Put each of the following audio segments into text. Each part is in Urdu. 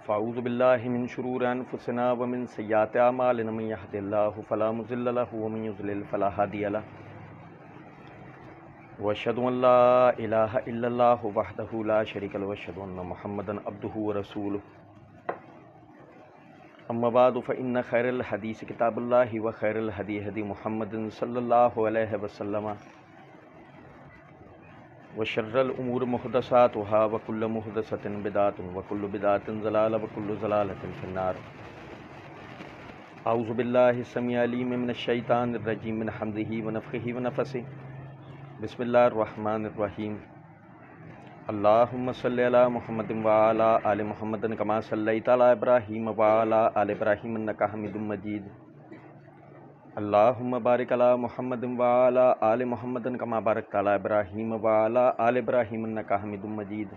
فاعوذ باللہ من شرور انفسنا ومن سیئات اعمالنا من يهد الله فلا مضل له ومن يضلل فلا هادي له واشهد ان لا اله الا الله وحده لا شريك له واشهد ان محمدا عبده ورسوله اما بعد فان خير الحديث كتاب الله وخير الهدي هدي محمد صلى الله عليه وسلم وشر الامور محدثاتها وكل محدثة بدعة وكل بدعة ضلالة وكل ضلالة في النار. اعوذ باللہ السمیع العلیم من الشیطان الرجیم من حمزہ ونفخہ ونفثہ. بسم اللہ الرحمن الرحیم. اللہم صلی علی محمد وعلی آل محمد کما صلیت علی ابراہیم وعلی آل ابراہیم انک حمید مجید. اللہم بارک علی محمد وعلی آل محمد کما بارکت علی ابراہیم وعلی آل ابراہیم انک حمید مجید.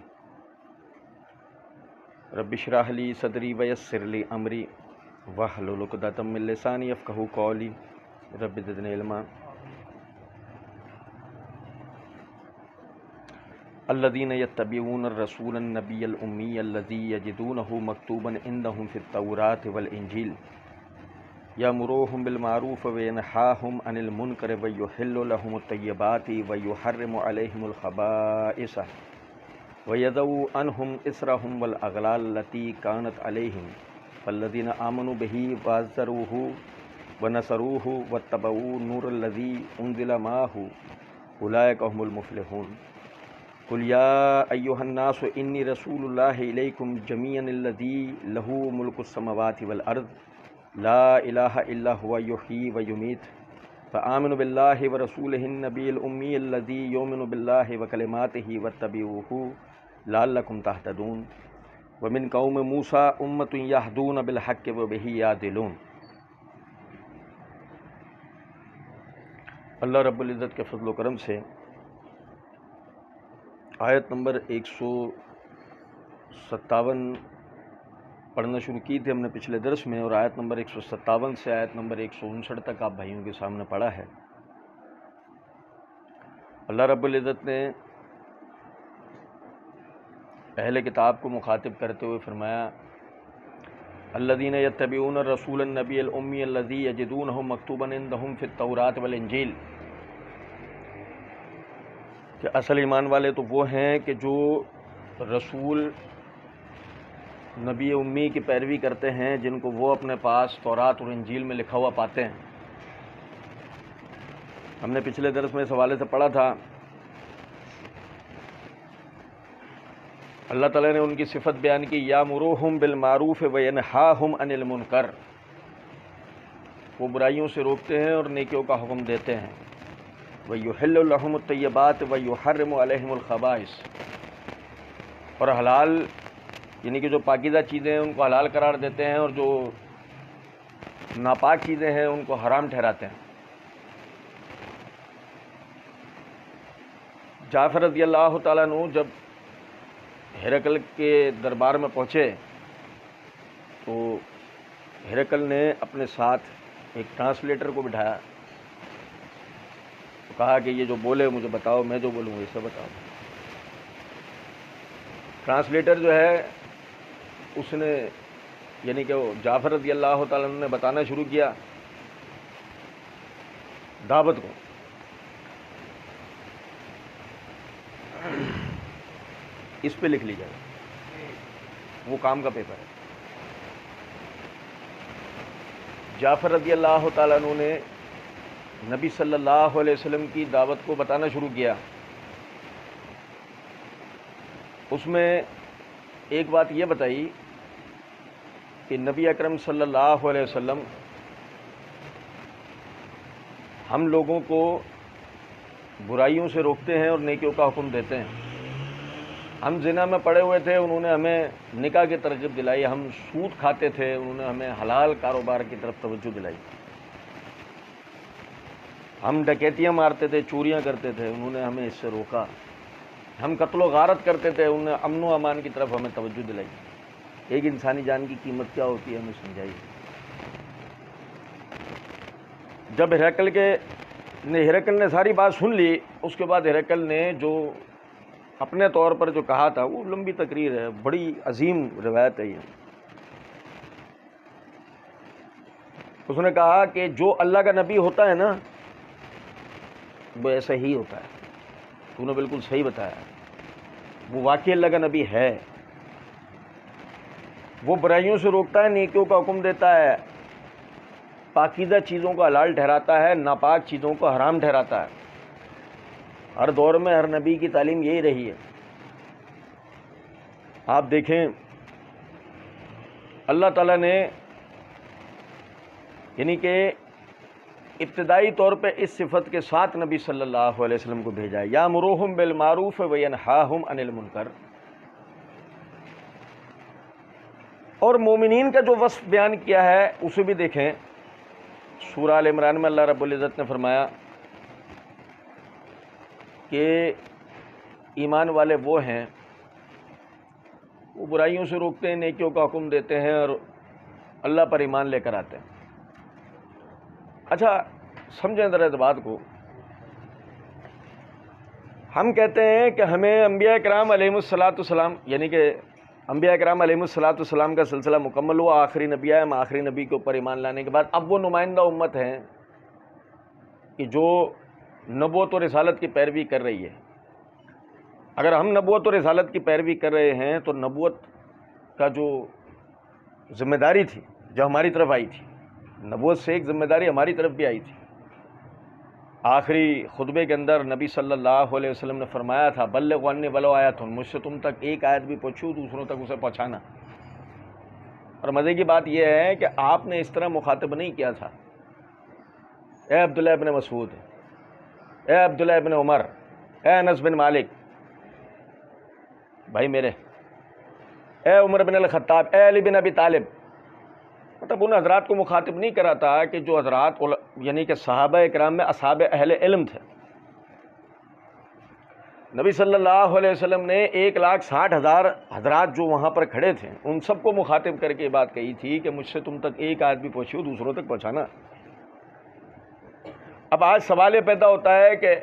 رب اشرح لی صدری ویسر لی امری واحلل عقدۃ من لسانی یفقہوا قولی. رب زدنی علما. الذین یتبعون الرسول النبی الامی الذی یجدونہ مکتوبا عندہم فی التوراۃ والانجیل یأمرهم بالمعروف وینہاہم عن المنکر ویحل لهم الطیبات ویحرم علیہم الخبائث ویضع عنہم اصرہم والاغلال التی کانت علیہم فالذین آمنوا بہ وعزروہ ونصروہ واتبعوا النور الذی انزل معہ اولئک هم المفلحون. قل یا ایہا الناس انی رسول اللہ الیکم جمیعا الذی لہ ملک السماوات والارض لا الہ الا هو یحیی ویمیت فآمنوا باللہ ورسولہ النبی الامی الذی یؤمن باللہ وکلماتہ واتبعوہ لعلکم تہتدون. ومن قوم موسیٰ امۃ یہدون بالحق وبہ یعدلون. اللہ رب العزت کے فضل و کرم سے آیت نمبر 157 پڑھنا شروع کی تھی ہم نے پچھلے درس میں، اور آیت نمبر 157 سے آیت نمبر 159 تک آپ بھائیوں کے سامنے پڑھا ہے. اللہ رب العزت نے اہل کتاب کو مخاطب کرتے ہوئے فرمایا الذین یتبعون الرسول النبی الامی الذی یجدونہ مکتوبا عندہم فی التوراۃ والانجیل، کہ اصل ایمان والے تو وہ ہیں کہ جو رسول نبی امی کی پیروی کرتے ہیں جن کو وہ اپنے پاس تورات اور انجیل میں لکھا ہوا پاتے ہیں. ہم نے پچھلے درس میں اس حوالے سے پڑھا تھا اللہ تعالیٰ نے ان کی صفت بیان کی یامروہم بالمعروف وینہاہم عن المنکر، وہ برائیوں سے روکتے ہیں اور نیکیوں کا حکم دیتے ہیں. ویحل لہم الطیبات ویحرم علیہم الخبائث، اور حلال یعنی کہ جو پاکیزہ چیزیں ہیں ان کو حلال قرار دیتے ہیں اور جو ناپاک چیزیں ہیں ان کو حرام ٹھہراتے ہیں. جعفر رضی اللہ تعالیٰ عنہ جب ہرقل کے دربار میں پہنچے تو ہرقل نے اپنے ساتھ ایک ٹرانسلیٹر کو بٹھایا، تو کہا کہ یہ جو بولے مجھے بتاؤ، میں جو بولوں اسے بتاؤ. ٹرانسلیٹر جو ہے اس نے یعنی کہ جعفر رضی اللہ تعالیٰ عنہ نے بتانا شروع کیا دعوت کو. اس پہ لکھ لیجیے، وہ کام کا پیپر ہے. جعفر رضی اللہ تعالیٰ عنہ نے نبی صلی اللہ علیہ وسلم کی دعوت کو بتانا شروع کیا. اس میں ایک بات یہ بتائی کہ نبی اکرم صلی اللہ علیہ وسلم ہم لوگوں کو برائیوں سے روکتے ہیں اور نیکیوں کا حکم دیتے ہیں. ہم زنا میں پڑے ہوئے تھے، انہوں نے ہمیں نکاح کی ترغیب دلائی. ہم سود کھاتے تھے، انہوں نے ہمیں حلال کاروبار کی طرف توجہ دلائی. ہم ڈکیتیاں مارتے تھے، چوریاں کرتے تھے، انہوں نے ہمیں اس سے روکا. ہم قتل و غارت کرتے تھے، انہوں نے امن و امان کی طرف ہمیں توجہ دلائی. ایک انسانی جان کی قیمت کیا ہوتی ہے ہمیں سمجھائی. جب ہرقل نے ساری بات سن لی، اس کے بعد ہرقل نے جو اپنے طور پر جو کہا تھا وہ لمبی تقریر ہے، بڑی عظیم روایت ہے یہ. اس نے کہا کہ جو اللہ کا نبی ہوتا ہے نا وہ ایسا ہی ہوتا ہے. تو نے بالکل صحیح بتایا, وہ واقعی اللہ کا نبی ہے. وہ برائیوں سے روکتا ہے, نیکیوں کا حکم دیتا ہے, پاکیزہ چیزوں کو حلال ٹھہراتا ہے, ناپاک چیزوں کو حرام ٹھہراتا ہے. ہر دور میں ہر نبی کی تعلیم یہی رہی ہے. آپ دیکھیں اللہ تعالیٰ نے یعنی کہ ابتدائی طور پہ اس صفت کے ساتھ نبی صلی اللہ علیہ وسلم کو بھیجا ہے, یامرہم بالمعروف وینہاہم عن المنکر. اور مومنین کا جو وصف بیان کیا ہے اسے بھی دیکھیں. سورہ آل عمران میں اللہ رب العزت نے فرمایا کہ ایمان والے وہ ہیں وہ برائیوں سے روکتے ہیں, نیکیوں کا حکم دیتے ہیں اور اللہ پر ایمان لے کر آتے ہیں. اچھا سمجھیں ذرا اس بات کو. ہم کہتے ہیں کہ ہمیں انبیاء کرام علیہم الصلاۃ والسلام یعنی کہ انبیاء کرام علیہم الصلاۃ والسلام کا سلسلہ مکمل ہوا, آخری نبی آئے, ہم آخری نبی کے اوپر ایمان لانے کے بعد اب وہ نمائندہ امت ہیں کہ جو نبوت و رسالت کی پیروی کر رہی ہے. اگر ہم نبوت و رسالت کی پیروی کر رہے ہیں تو نبوت کا جو ذمہ داری تھی جو ہماری طرف آئی تھی, نبوت سے ایک ذمہ داری ہماری طرف بھی آئی تھی. آخری خطبے کے اندر نبی صلی اللہ علیہ وسلم نے فرمایا تھا بلغوا عنی ولو آیۃ, مجھ سے تم تک ایک آیت بھی پہنچی دوسروں تک اسے پہنچانا. اور مزے کی بات یہ ہے کہ آپ نے اس طرح مخاطب نہیں کیا تھا اے عبداللہ ابن مسعود, اے عبداللہ ابن عمر, اے انس بن مالک بھائی میرے, اے عمر بن الخطاب, اے علی بن ابی طالب. مطلب ان حضرات کو مخاطب نہیں کرا تھا کہ جو حضرات یعنی کہ صحابہ اکرام میں اصحاب اہل علم تھے. نبی صلی اللہ علیہ وسلم نے 1,60,000 حضرات جو وہاں پر کھڑے تھے ان سب کو مخاطب کر کے یہ بات کہی تھی کہ مجھ سے تم تک ایک آیت بھی پہنچی ہو دوسروں تک پہنچانا. اب آج سوال یہ پیدا ہوتا ہے کہ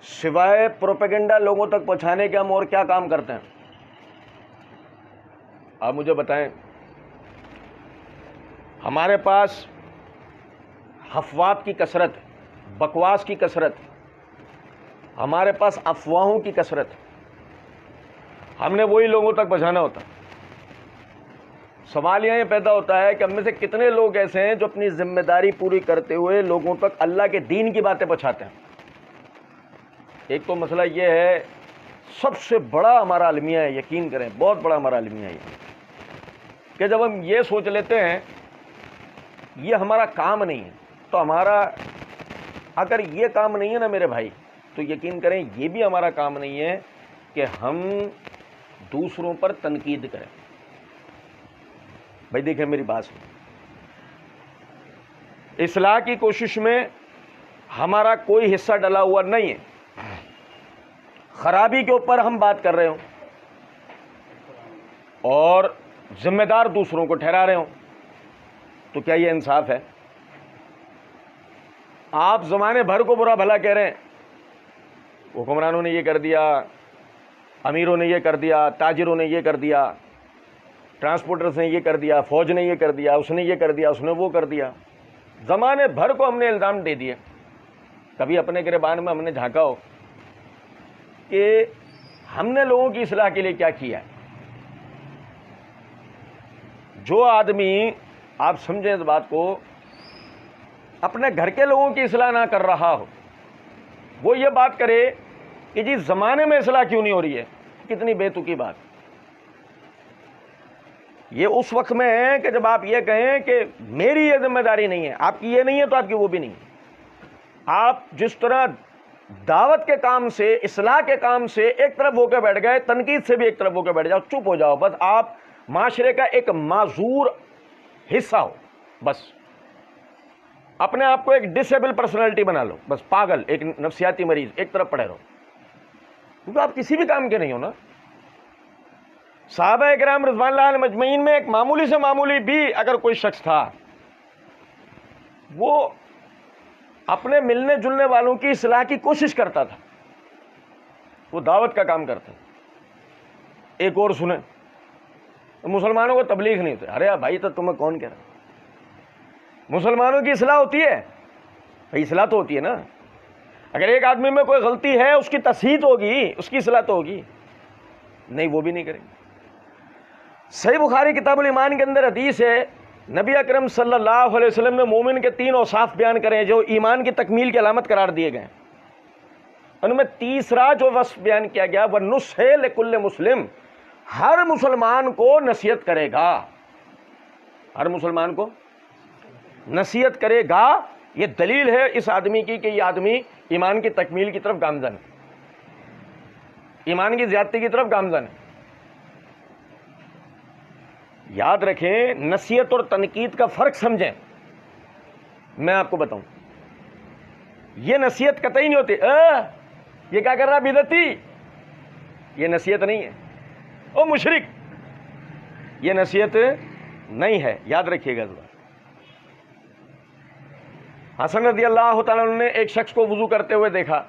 سوائے پروپیگنڈا لوگوں تک پہنچانے کے ہم اور کیا کام کرتے ہیں؟ آپ مجھے بتائیں. ہمارے پاس حفوات کی کثرت, بکواس کی کثرت, ہمارے پاس افواہوں کی کثرت, ہم نے وہی لوگوں تک پہنچانا ہوتا. سوال یہ پیدا ہوتا ہے کہ ہم میں سے کتنے لوگ ایسے ہیں جو اپنی ذمہ داری پوری کرتے ہوئے لوگوں تک اللہ کے دین کی باتیں پہنچاتے ہیں. ایک تو مسئلہ یہ ہے, سب سے بڑا ہمارا المیہ ہے, یقین کریں بہت بڑا ہمارا المیہ ہے کہ جب ہم یہ سوچ لیتے ہیں یہ ہمارا کام نہیں ہے, تو ہمارا اگر یہ کام نہیں ہے نا میرے بھائی تو یقین کریں یہ بھی ہمارا کام نہیں ہے کہ ہم دوسروں پر تنقید کریں. بھائی دیکھیں میری بات سنیں, اصلاح کی کوشش میں ہمارا کوئی حصہ ڈلا ہوا نہیں ہے. خرابی کے اوپر ہم بات کر رہے ہوں اور ذمہ دار دوسروں کو ٹھہرا رہے ہوں تو کیا یہ انصاف ہے؟ آپ زمانے بھر کو برا بھلا کہہ رہے ہیں, حکمرانوں نے یہ کر دیا, امیروں نے یہ کر دیا, تاجروں نے یہ کر دیا, ٹرانسپورٹرز نے یہ کر دیا, فوج نے یہ کر دیا, اس نے یہ کر دیا, اس نے وہ کر دیا. زمانے بھر کو ہم نے الزام دے دیے. کبھی اپنے گریبان میں ہم نے جھانکا ہو کہ ہم نے لوگوں کی اصلاح کے لیے کیا کیا ہے؟ جو آدمی, آپ سمجھیں اس بات کو, اپنے گھر کے لوگوں کی اصلاح نہ کر رہا ہو وہ یہ بات کرے کہ جی زمانے میں اصلاح کیوں نہیں ہو رہی ہے, کتنی بے تکی بات. یہ اس وقت میں ہے کہ جب آپ یہ کہیں کہ میری یہ ذمہ داری نہیں ہے, آپ کی یہ نہیں ہے تو آپ کی وہ بھی نہیں ہے. آپ جس طرح دعوت کے کام سے, اصلاح کے کام سے ایک طرف ہو کے بیٹھ گئے, تنقید سے بھی ایک طرف ہو کے بیٹھ جاؤ, چپ ہو جاؤ, بس آپ معاشرے کا ایک معذور حصہ ہو, بس اپنے آپ کو ایک ڈسیبل پرسنالٹی بنا لو, بس پاگل, ایک نفسیاتی مریض, ایک طرف پڑے رہو, کیونکہ آپ کسی بھی کام کے نہیں ہو نا. صحابہ کرام رضوان اللہ علیہم اجمعین میں ایک معمولی سے معمولی بھی اگر کوئی شخص تھا وہ اپنے ملنے جلنے والوں کی اصلاح کی کوشش کرتا تھا, وہ دعوت کا کام کرتا. ایک اور سنیں, مسلمانوں کو تبلیغ نہیں ہوتی. ارے بھائی تو تمہیں کون کہہ رہا, مسلمانوں کی اصلاح ہوتی ہے؟ اصلاح تو ہوتی ہے نا. اگر ایک آدمی میں کوئی غلطی ہے اس کی تصحیح تو ہوگی, اس کی اصلاح تو ہوگی. نہیں, وہ بھی نہیں کریں گے. صحیح بخاری کتاب الایمان کے اندر حدیث ہے, نبی اکرم صلی اللہ علیہ وسلم نے مومن کے 3 اوصاف بیان کرے جو ایمان کی تکمیل کی علامت قرار دیے گئے. ان میں تیسرا جو وصف بیان کیا گیا وہ نصح لکل مسلم, ہر مسلمان کو نصیحت کرے گا. ہر مسلمان کو نصیحت کرے گا. یہ دلیل ہے اس آدمی کی کہ یہ آدمی ایمان کی تکمیل کی طرف گامزن ہے, ایمان کی زیادتی کی طرف گامزن ہے. یاد رکھیں, نصیحت اور تنقید کا فرق سمجھیں. میں آپ کو بتاؤں, یہ نصیحت قطعی نہیں ہوتی. یہ کیا کر رہا بدعتی, یہ نصیحت نہیں ہے. او مشرک, یہ نصیحت نہیں ہے. یاد رکھیے گا. حسن رضی اللہ تعالیٰ عنہ نے ایک شخص کو وضو کرتے ہوئے دیکھا.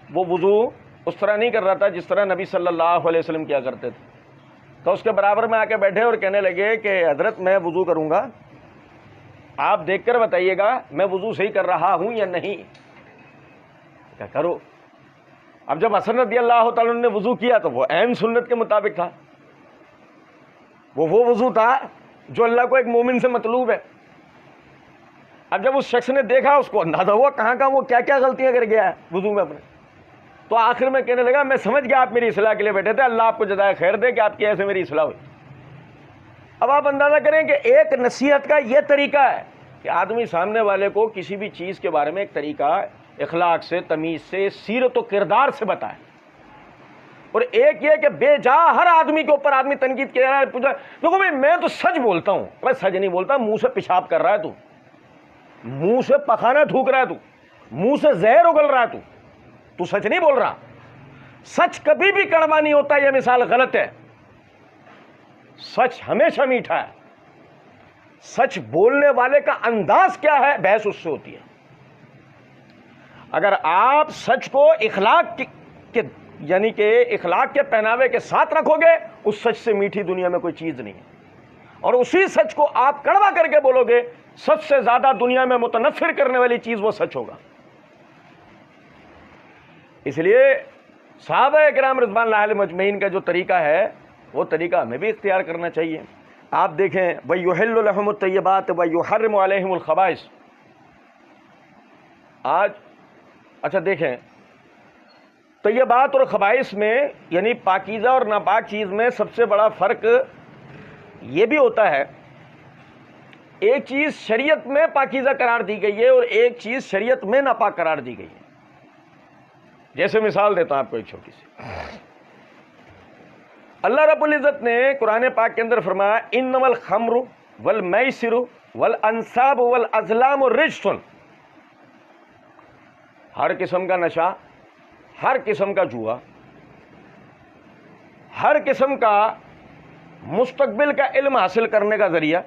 وہ وضو اس طرح نہیں کر رہا تھا جس طرح نبی صلی اللہ علیہ وسلم کیا کرتے تھے. تو اس کے برابر میں آ کے بیٹھے اور کہنے لگے کہ حضرت میں وضو کروں گا, آپ دیکھ کر بتائیے گا میں وضو صحیح کر رہا ہوں یا نہیں. کیا کرو. اب جب حسن رضی اللہ تعالیٰ عنہ نے وضو کیا تو وہ عین سنت کے مطابق تھا. وہ وضو تھا جو اللہ کو ایک مومن سے مطلوب ہے. اب جب اس شخص نے دیکھا, اس کو اندازہ ہوا کہاں کہاں وہ کیا کیا غلطیاں کر گیا ہے وضو میں اپنے, تو آخر میں کہنے لگا میں سمجھ گیا آپ میری اصلاح کے لیے بیٹھے تھے, اللہ آپ کو جزائے خیر دے کہ آپ کی ایسے میری اصلاح ہوئی. اب آپ اندازہ کریں کہ ایک نصیحت کا یہ طریقہ ہے کہ آدمی سامنے والے کو کسی بھی چیز کے بارے میں ایک طریقہ اخلاق سے, تمیز سے, سیرت و کردار سے بتائے. اور ایک یہ کہ بے جا ہر آدمی کے اوپر آدمی تنقید کیا رہا ہے, پوچھا دیکھو بھائی میں تو سچ بولتا ہوں. میں سچ نہیں بولتا, منہ سے پیشاب کر رہا ہے تو, منہ سے پخانہ تھوک رہا ہے تو, منہ سے زہر اگل رہا ہے تو سچ نہیں بول رہا. سچ کبھی بھی کڑوا نہیں ہوتا, یہ مثال غلط ہے. سچ ہمیشہ میٹھا ہے. سچ بولنے والے کا انداز کیا ہے, بحث اس سے ہوتی ہے. اگر آپ سچ کو اخلاق کے یعنی کہ اخلاق کے پہناوے کے ساتھ رکھو گے, اس سچ سے میٹھی دنیا میں کوئی چیز نہیں ہے. اور اسی سچ کو آپ کڑوا کر کے بولو گے, سچ سے زیادہ دنیا میں متنفر کرنے والی چیز وہ سچ ہوگا. اس لیے صحابہ کرام رضوان اللہ علیہم اجمعین کا جو طریقہ ہے وہ طریقہ ہمیں بھی اختیار کرنا چاہیے. آپ دیکھیں وَيُحِلُّ لَهُمُ الطَّيِّبَاتِ وَيُحَرِّمُ عَلَيْهِمُ الْخَبَائِثَ. آج اچھا دیکھیں, طیبات اور خبائث میں یعنی پاکیزہ اور ناپاک چیز میں سب سے بڑا فرق یہ بھی ہوتا ہے, ایک چیز شریعت میں پاکیزہ قرار دی گئی ہے اور ایک چیز شریعت میں ناپاک قرار دی گئی ہے. جیسے مثال دیتا ہوں آپ کو ایک چھوٹی سی. اللہ رب العزت نے قرآن پاک کے اندر فرمایا انما الخمر والمیسر والانصاب والازلام رجس. ہر قسم کا نشہ, ہر قسم کا جوا, ہر قسم کا مستقبل کا علم حاصل کرنے کا ذریعہ,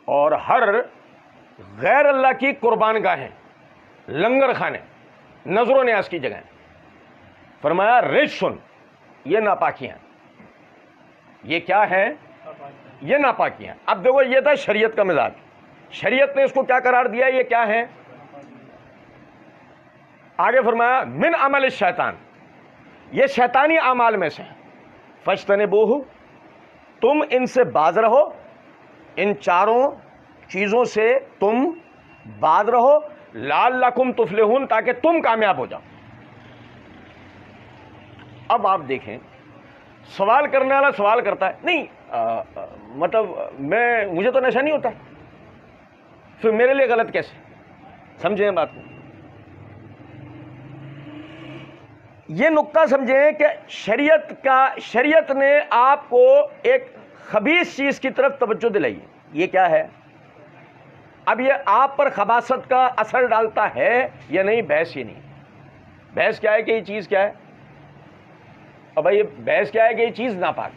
اور ہر غیر اللہ کی قربان گاہیں, لنگر خانے, نظر و نیاز کی جگہیں, فرمایا رجسن, یہ ناپاکیاں. یہ کیا ہے؟ یہ ناپاکیاں. اب دیکھو یہ تھا شریعت کا مزاج. شریعت نے اس کو کیا قرار دیا, یہ کیا ہے؟ آگے فرمایا من عمل الشیطان, یہ شیطانی اعمال میں سے. فاجتنبوہ, تم ان سے باز رہو, ان چاروں چیزوں سے تم باز رہو, لعلکم تفلحون, تاکہ تم کامیاب ہو جاؤ. اب آپ دیکھیں, سوال کرنے والا سوال کرتا ہے نہیں مطلب مجھے تو نشہ نہیں ہوتا, پھر میرے لیے غلط کیسے؟ سمجھیں بات کو. یہ نقطہ سمجھیں کہ شریعت نے آپ کو ایک خبیث چیز کی طرف توجہ دلائی. یہ کیا ہے؟ اب یہ آپ پر خباثت کا اثر ڈالتا ہے یا نہیں, بحث یہ نہیں. بحث کیا ہے کہ یہ چیز کیا ہے, اور بھائی بحث کیا ہے کہ یہ چیز ناپاک,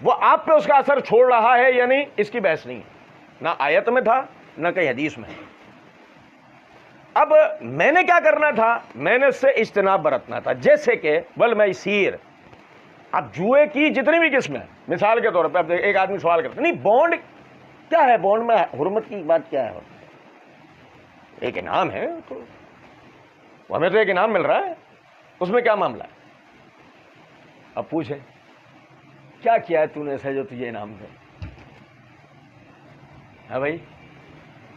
وہ آپ پہ اس کا اثر چھوڑ رہا ہے یا نہیں, اس کی بحث نہیں ہے. نہ آیت میں تھا نہ کہیں حدیث میں. اب میں نے کیا کرنا تھا, میں نے اس سے اجتناب برتنا تھا. جیسے کہ والمیسیر, اب جوئے کی جتنی بھی قسمیں ہیں، مثال کے طور پہ اب ایک آدمی سوال کرتا نہیں بانڈ کیا ہے، بانڈ میں حرمت کی بات کیا ہے؟ ایک انعام ہے، تو ہمیں تو ایک انعام مل رہا ہے، اس میں کیا معاملہ ہے؟ اب پوچھیں کیا کیا ہے تو نے ایسا جو تجھے انعام دے؟ ہاں بھائی،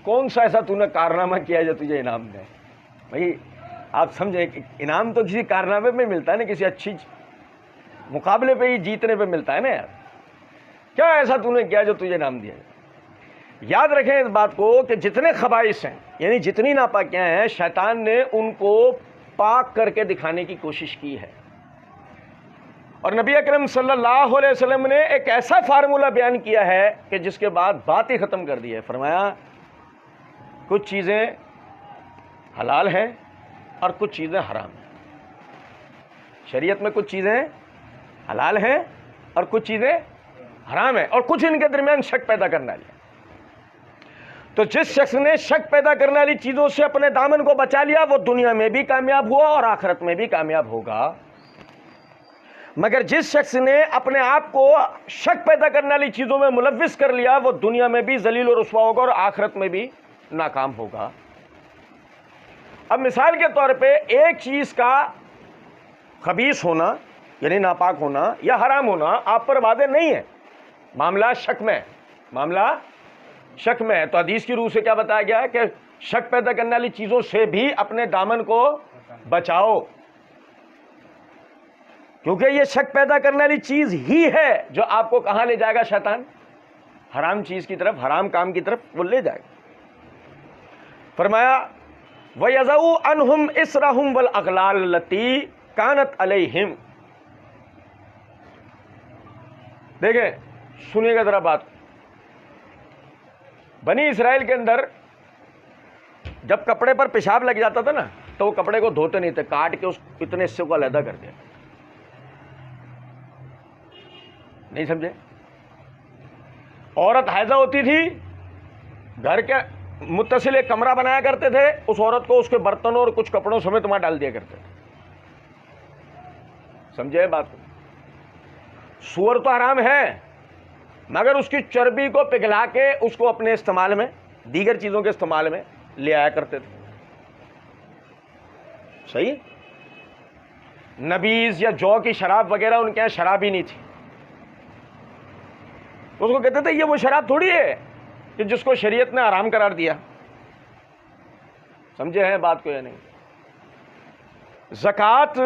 کون سا ایسا تو نے کارنامہ کیا ہے جو تجھے انعام دے؟ بھائی آپ سمجھیں کہ انعام تو کسی کارنامے میں ملتا ہے نا، کسی اچھی مقابلے پہ ہی جیتنے پہ ملتا ہے نا یار. کیا ایسا تو نے کیا جو تجھے انعام دیا؟ یاد رکھیں اس بات کو کہ جتنے خبائث ہیں، یعنی جتنی ناپاکیاں ہیں، شیطان نے ان کو پاک کر کے دکھانے کی کوشش کی ہے. اور نبی اکرم صلی اللہ علیہ وسلم نے ایک ایسا فارمولہ بیان کیا ہے کہ جس کے بعد بات ہی ختم کر دی ہے. فرمایا کچھ چیزیں حلال ہیں اور کچھ چیزیں حرام ہیں. شریعت میں کچھ چیزیں حلال ہیں اور کچھ چیزیں حرام ہیں، اور کچھ ان کے درمیان شک پیدا کرنے والی. تو جس شخص نے شک پیدا کرنے والی چیزوں سے اپنے دامن کو بچا لیا وہ دنیا میں بھی کامیاب ہوا اور آخرت میں بھی کامیاب ہوگا. مگر جس شخص نے اپنے آپ کو شک پیدا کرنے والی چیزوں میں ملوث کر لیا وہ دنیا میں بھی ذلیل و رسوا ہوگا اور آخرت میں بھی ناکام ہوگا. اب مثال کے طور پہ ایک چیز کا خبیث ہونا یعنی ناپاک ہونا یا حرام ہونا آپ پر واضح نہیں ہے، معاملہ شک میں ہے. تو حدیث کی روح سے کیا بتایا گیا ہے کہ شک پیدا کرنے والی چیزوں سے بھی اپنے دامن کو بچاؤ، کیونکہ یہ شک پیدا کرنے والی چیز ہی ہے جو آپ کو کہاں لے جائے گا؟ شیطان حرام چیز کی طرف، حرام کام کی طرف وہ لے جائے گا. فرمایا وَيَضَعُ عَنْهُمْ إِصْرَهُمْ وَالْأَغْلَالَ الَّتِي كَانَتْ عَلَيْهِمْ. دیکھیں سنیے گا ذرا بات. بنی اسرائیل کے اندر جب کپڑے پر پیشاب لگ جاتا تھا نا تو وہ کپڑے کو دھوتے نہیں تھے، کاٹ کے اس اتنے حصے کو علیحدہ کر دیا. نہیں سمجھے؟ عورت حائضہ ہوتی تھی، گھر کے متصل ایک کمرہ بنایا کرتے تھے، اس عورت کو اس کے برتنوں اور کچھ کپڑوں سمیت وہاں ڈال دیا کرتے تھے. سمجھے بات کو؟ سور تو حرام ہے مگر اس کی چربی کو پگھلا کے اس کو اپنے استعمال میں، دیگر چیزوں کے استعمال میں لے آیا کرتے تھے. صحیح؟ نبیز یا جو کی شراب وغیرہ ان کے یہاں شراب ہی نہیں تھی. اس کو کہتے تھے یہ وہ شراب تھوڑی ہے کہ جس کو شریعت نے حرام قرار دیا. سمجھے ہیں بات کو یا نہیں؟ زکوٰۃ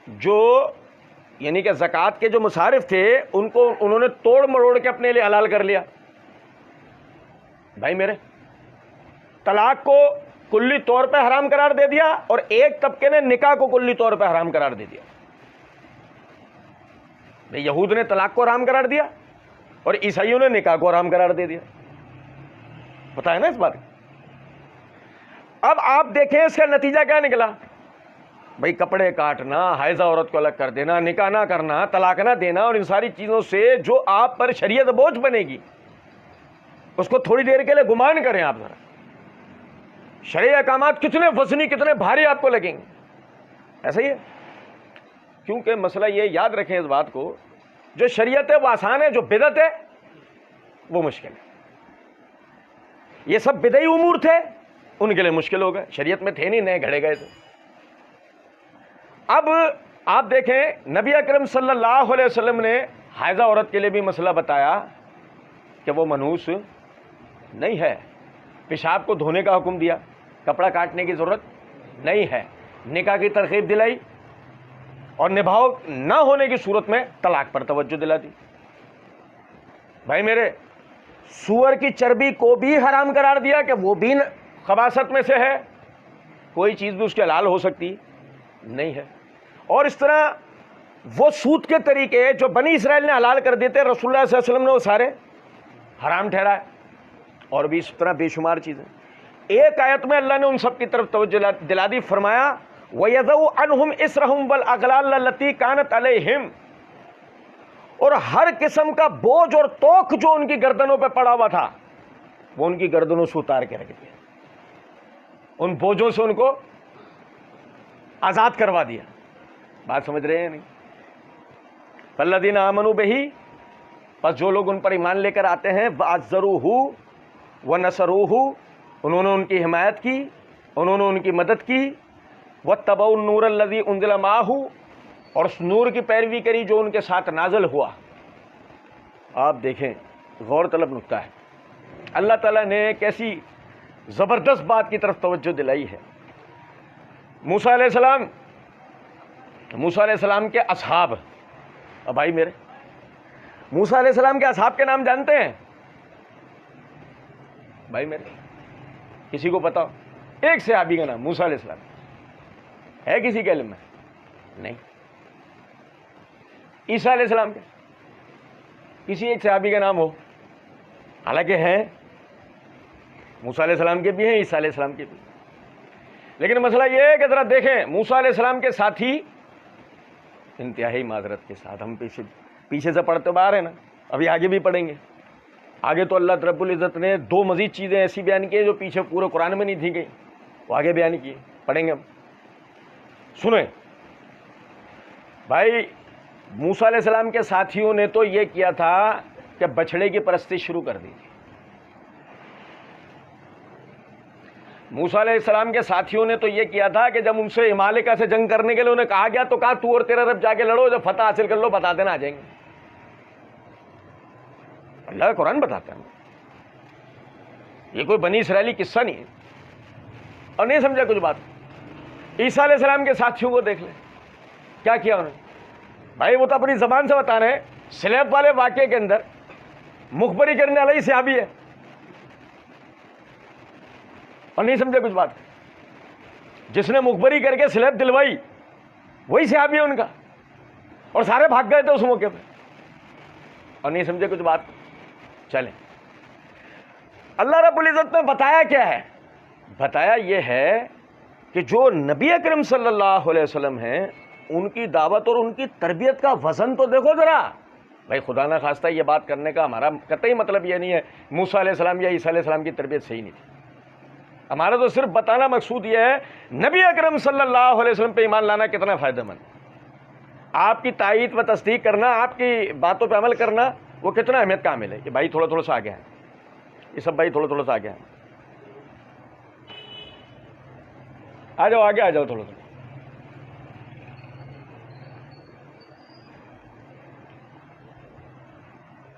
جو یعنی کہ زکوٰۃ کے جو مصارف تھے ان کو انہوں نے توڑ مروڑ کے اپنے لیے حلال کر لیا. بھائی میرے، طلاق کو کلی طور پہ حرام قرار دے دیا اور ایک طبقے نے نکاح کو کلی طور پہ حرام قرار دے دیا. بھائی یہود نے طلاق کو حرام قرار دیا اور عیسائیوں نے نکاح کو حرام قرار دے دیا. پتہ ہے نا اس بات؟ اب آپ دیکھیں اس کا نتیجہ کیا نکلا. بھائی کپڑے کاٹنا، حائضہ عورت کو الگ کر دینا، نکاح نہ کرنا، طلاق نہ دینا، اور ان ساری چیزوں سے جو آپ پر شریعت بوجھ بنے گی اس کو تھوڑی دیر کے لیے گمان کریں آپ ذرا. شرعی احکامات کتنے وزنی، کتنے بھاری آپ کو لگیں گے. ایسا ہی ہے. کیونکہ مسئلہ یہ یاد رکھیں اس بات کو، جو شریعت ہے وہ آسان ہے، جو بدعت ہے وہ مشکل ہے. یہ سب بدعی امور تھے، ان کے لیے مشکل ہو گئے، شریعت میں تھے نہیں، نئے گھڑے گئے تھے. اب آپ دیکھیں نبی اکرم صلی اللہ علیہ وسلم نے حائضہ عورت کے لیے بھی مسئلہ بتایا کہ وہ منحوس نہیں ہے، پیشاب کو دھونے کا حکم دیا، کپڑا کاٹنے کی ضرورت نہیں ہے، نکاح کی ترغیب دلائی اور نبھاؤ نہ ہونے کی صورت میں طلاق پر توجہ دلا دی. بھائی میرے، سور کی چربی کو بھی حرام قرار دیا کہ وہ بھی خباثت میں سے ہے، کوئی چیز بھی اس کے حلال ہو سکتی نہیں ہے. اور اس طرح وہ سود کے طریقے جو بنی اسرائیل نے حلال کر دیتے رسول اللہ صلی اللہ علیہ وسلم نے وہ سارے حرام ٹھہرائے، اور بھی اس طرح بے شمار چیزیں. ایک آیت میں اللہ نے ان سب کی طرف توجہ دلا دی. فرمایا وَيَضَعُ عَنْهُمْ إِصْرَهُمْ وَالْأَغْلَالَ الَّتِي كَانَتْ عَلَيْهِمْ. اور ہر قسم کا بوجھ اور توق جو ان کی گردنوں پہ پڑا ہوا تھا وہ ان کی گردنوں سے اتار کے رکھ دیا، ان بوجھوں سے ان کو آزاد کروا دیا. بات سمجھ رہے ہیں نہیں؟ فالذین آمنوا بہ، پس جو لوگ ان پر ایمان لے کر آتے ہیں، وعزروہ ونصروہ، انہوں نے ان کی حمایت کی، انہوں نے ان کی مدد کی، واتبعوا النور الذی انزل معہ، اور اس نور کی پیروی کری جو ان کے ساتھ نازل ہوا۔ آپ دیکھیں غور طلب نکتہ ہے، اللہ تعالیٰ نے ایک ایسی زبردست بات کی طرف توجہ دلائی ہے۔ موسیٰ علیہ السلام کے اصحاب، اب بھائی میرے، موسیٰ علیہ السلام کے اصحاب کے نام جانتے ہیں بھائی میرے؟ کسی کو پتا ہو ایک صحابی کا نام موسیٰ علیہ السلام ہے کسی کے علم میں؟ نہیں۔ عیسیٰ علیہ السلام کے کسی ایک صحابی کا نام ہو؟ حالانکہ ہیں، موسیٰ علیہ السلام کے بھی ہیں، عیسیٰ علیہ السلام کے بھی، لیکن مسئلہ یہ ہے کہ ذرا دیکھیں موسیٰ علیہ السلام کے ساتھی، انتہائی معذرت کے ساتھ ہم پیچھے سے پڑھتے باہر ہیں نا، ابھی آگے بھی پڑھیں گے، آگے تو اللہ رب العزت نے دو مزید چیزیں ایسی بیان کی جو پیچھے پورے قرآن میں نہیں تھی گئی، وہ آگے بیان کی، پڑھیں گے ہم۔ سنیں بھائی، موسیٰ علیہ السلام کے ساتھیوں نے تو یہ کیا تھا کہ بچھڑے کی پرستی شروع کر دی تھی۔ موسیٰ علیہ السلام کے ساتھیوں نے تو یہ کیا تھا کہ جب ان سے عمالقہ سے جنگ کرنے کے لیے انہیں کہا گیا تو کہا تو اور تیرا رب جا کے لڑو، جب فتح حاصل کر لو بتا دینا، آ جائیں گے۔ اللہ کا قرآن بتاتا ہے، یہ کوئی بنی اسرائیلی قصہ نہیں ہے، اور نہیں سمجھا کچھ بات۔ عیسیٰ علیہ السلام کے ساتھیوں کو دیکھ لیں کیا کیا انہوں نے۔ بھائی وہ تو اپنی زبان سے بتا رہے ہیں، سلیب والے واقعے کے اندر مخبری کرنے والا ہی صحابی ہے، اور نہیں سمجھے کچھ بات۔ جس نے مخبری کر کے سلیب دلوائی وہی صحابی ہے ان کا، اور سارے بھاگ گئے تھے اس موقع پہ، اور نہیں سمجھے کچھ بات۔ چلیں، اللہ رب العزت نے بتایا کیا ہے؟ بتایا یہ ہے کہ جو نبی اکرم صلی اللہ علیہ وسلم ہیں، ان کی دعوت اور ان کی تربیت کا وزن تو دیکھو ذرا۔ بھائی خدا نہ خواستہ یہ بات کرنے کا ہمارا قطعی مطلب یہ نہیں ہے موسیٰ علیہ السلام یا عیسیٰ علیہ السلام کی تربیت صحیح نہیں تھی، ہمارا تو صرف بتانا مقصود یہ ہے نبی اکرم صلی اللہ علیہ وسلم پہ ایمان لانا کتنا فائدہ مند، آپ کی تائید و تصدیق کرنا، آپ کی باتوں پہ عمل کرنا، وہ کتنا اہمیت کا حامل ہے۔ یہ بھائی تھوڑا تھوڑا سا آگے ہیں، یہ سب بھائی تھوڑا تھوڑا سا آگے ہیں، آ جاؤ آگے، آ جاؤ تھوڑا تھوڑا۔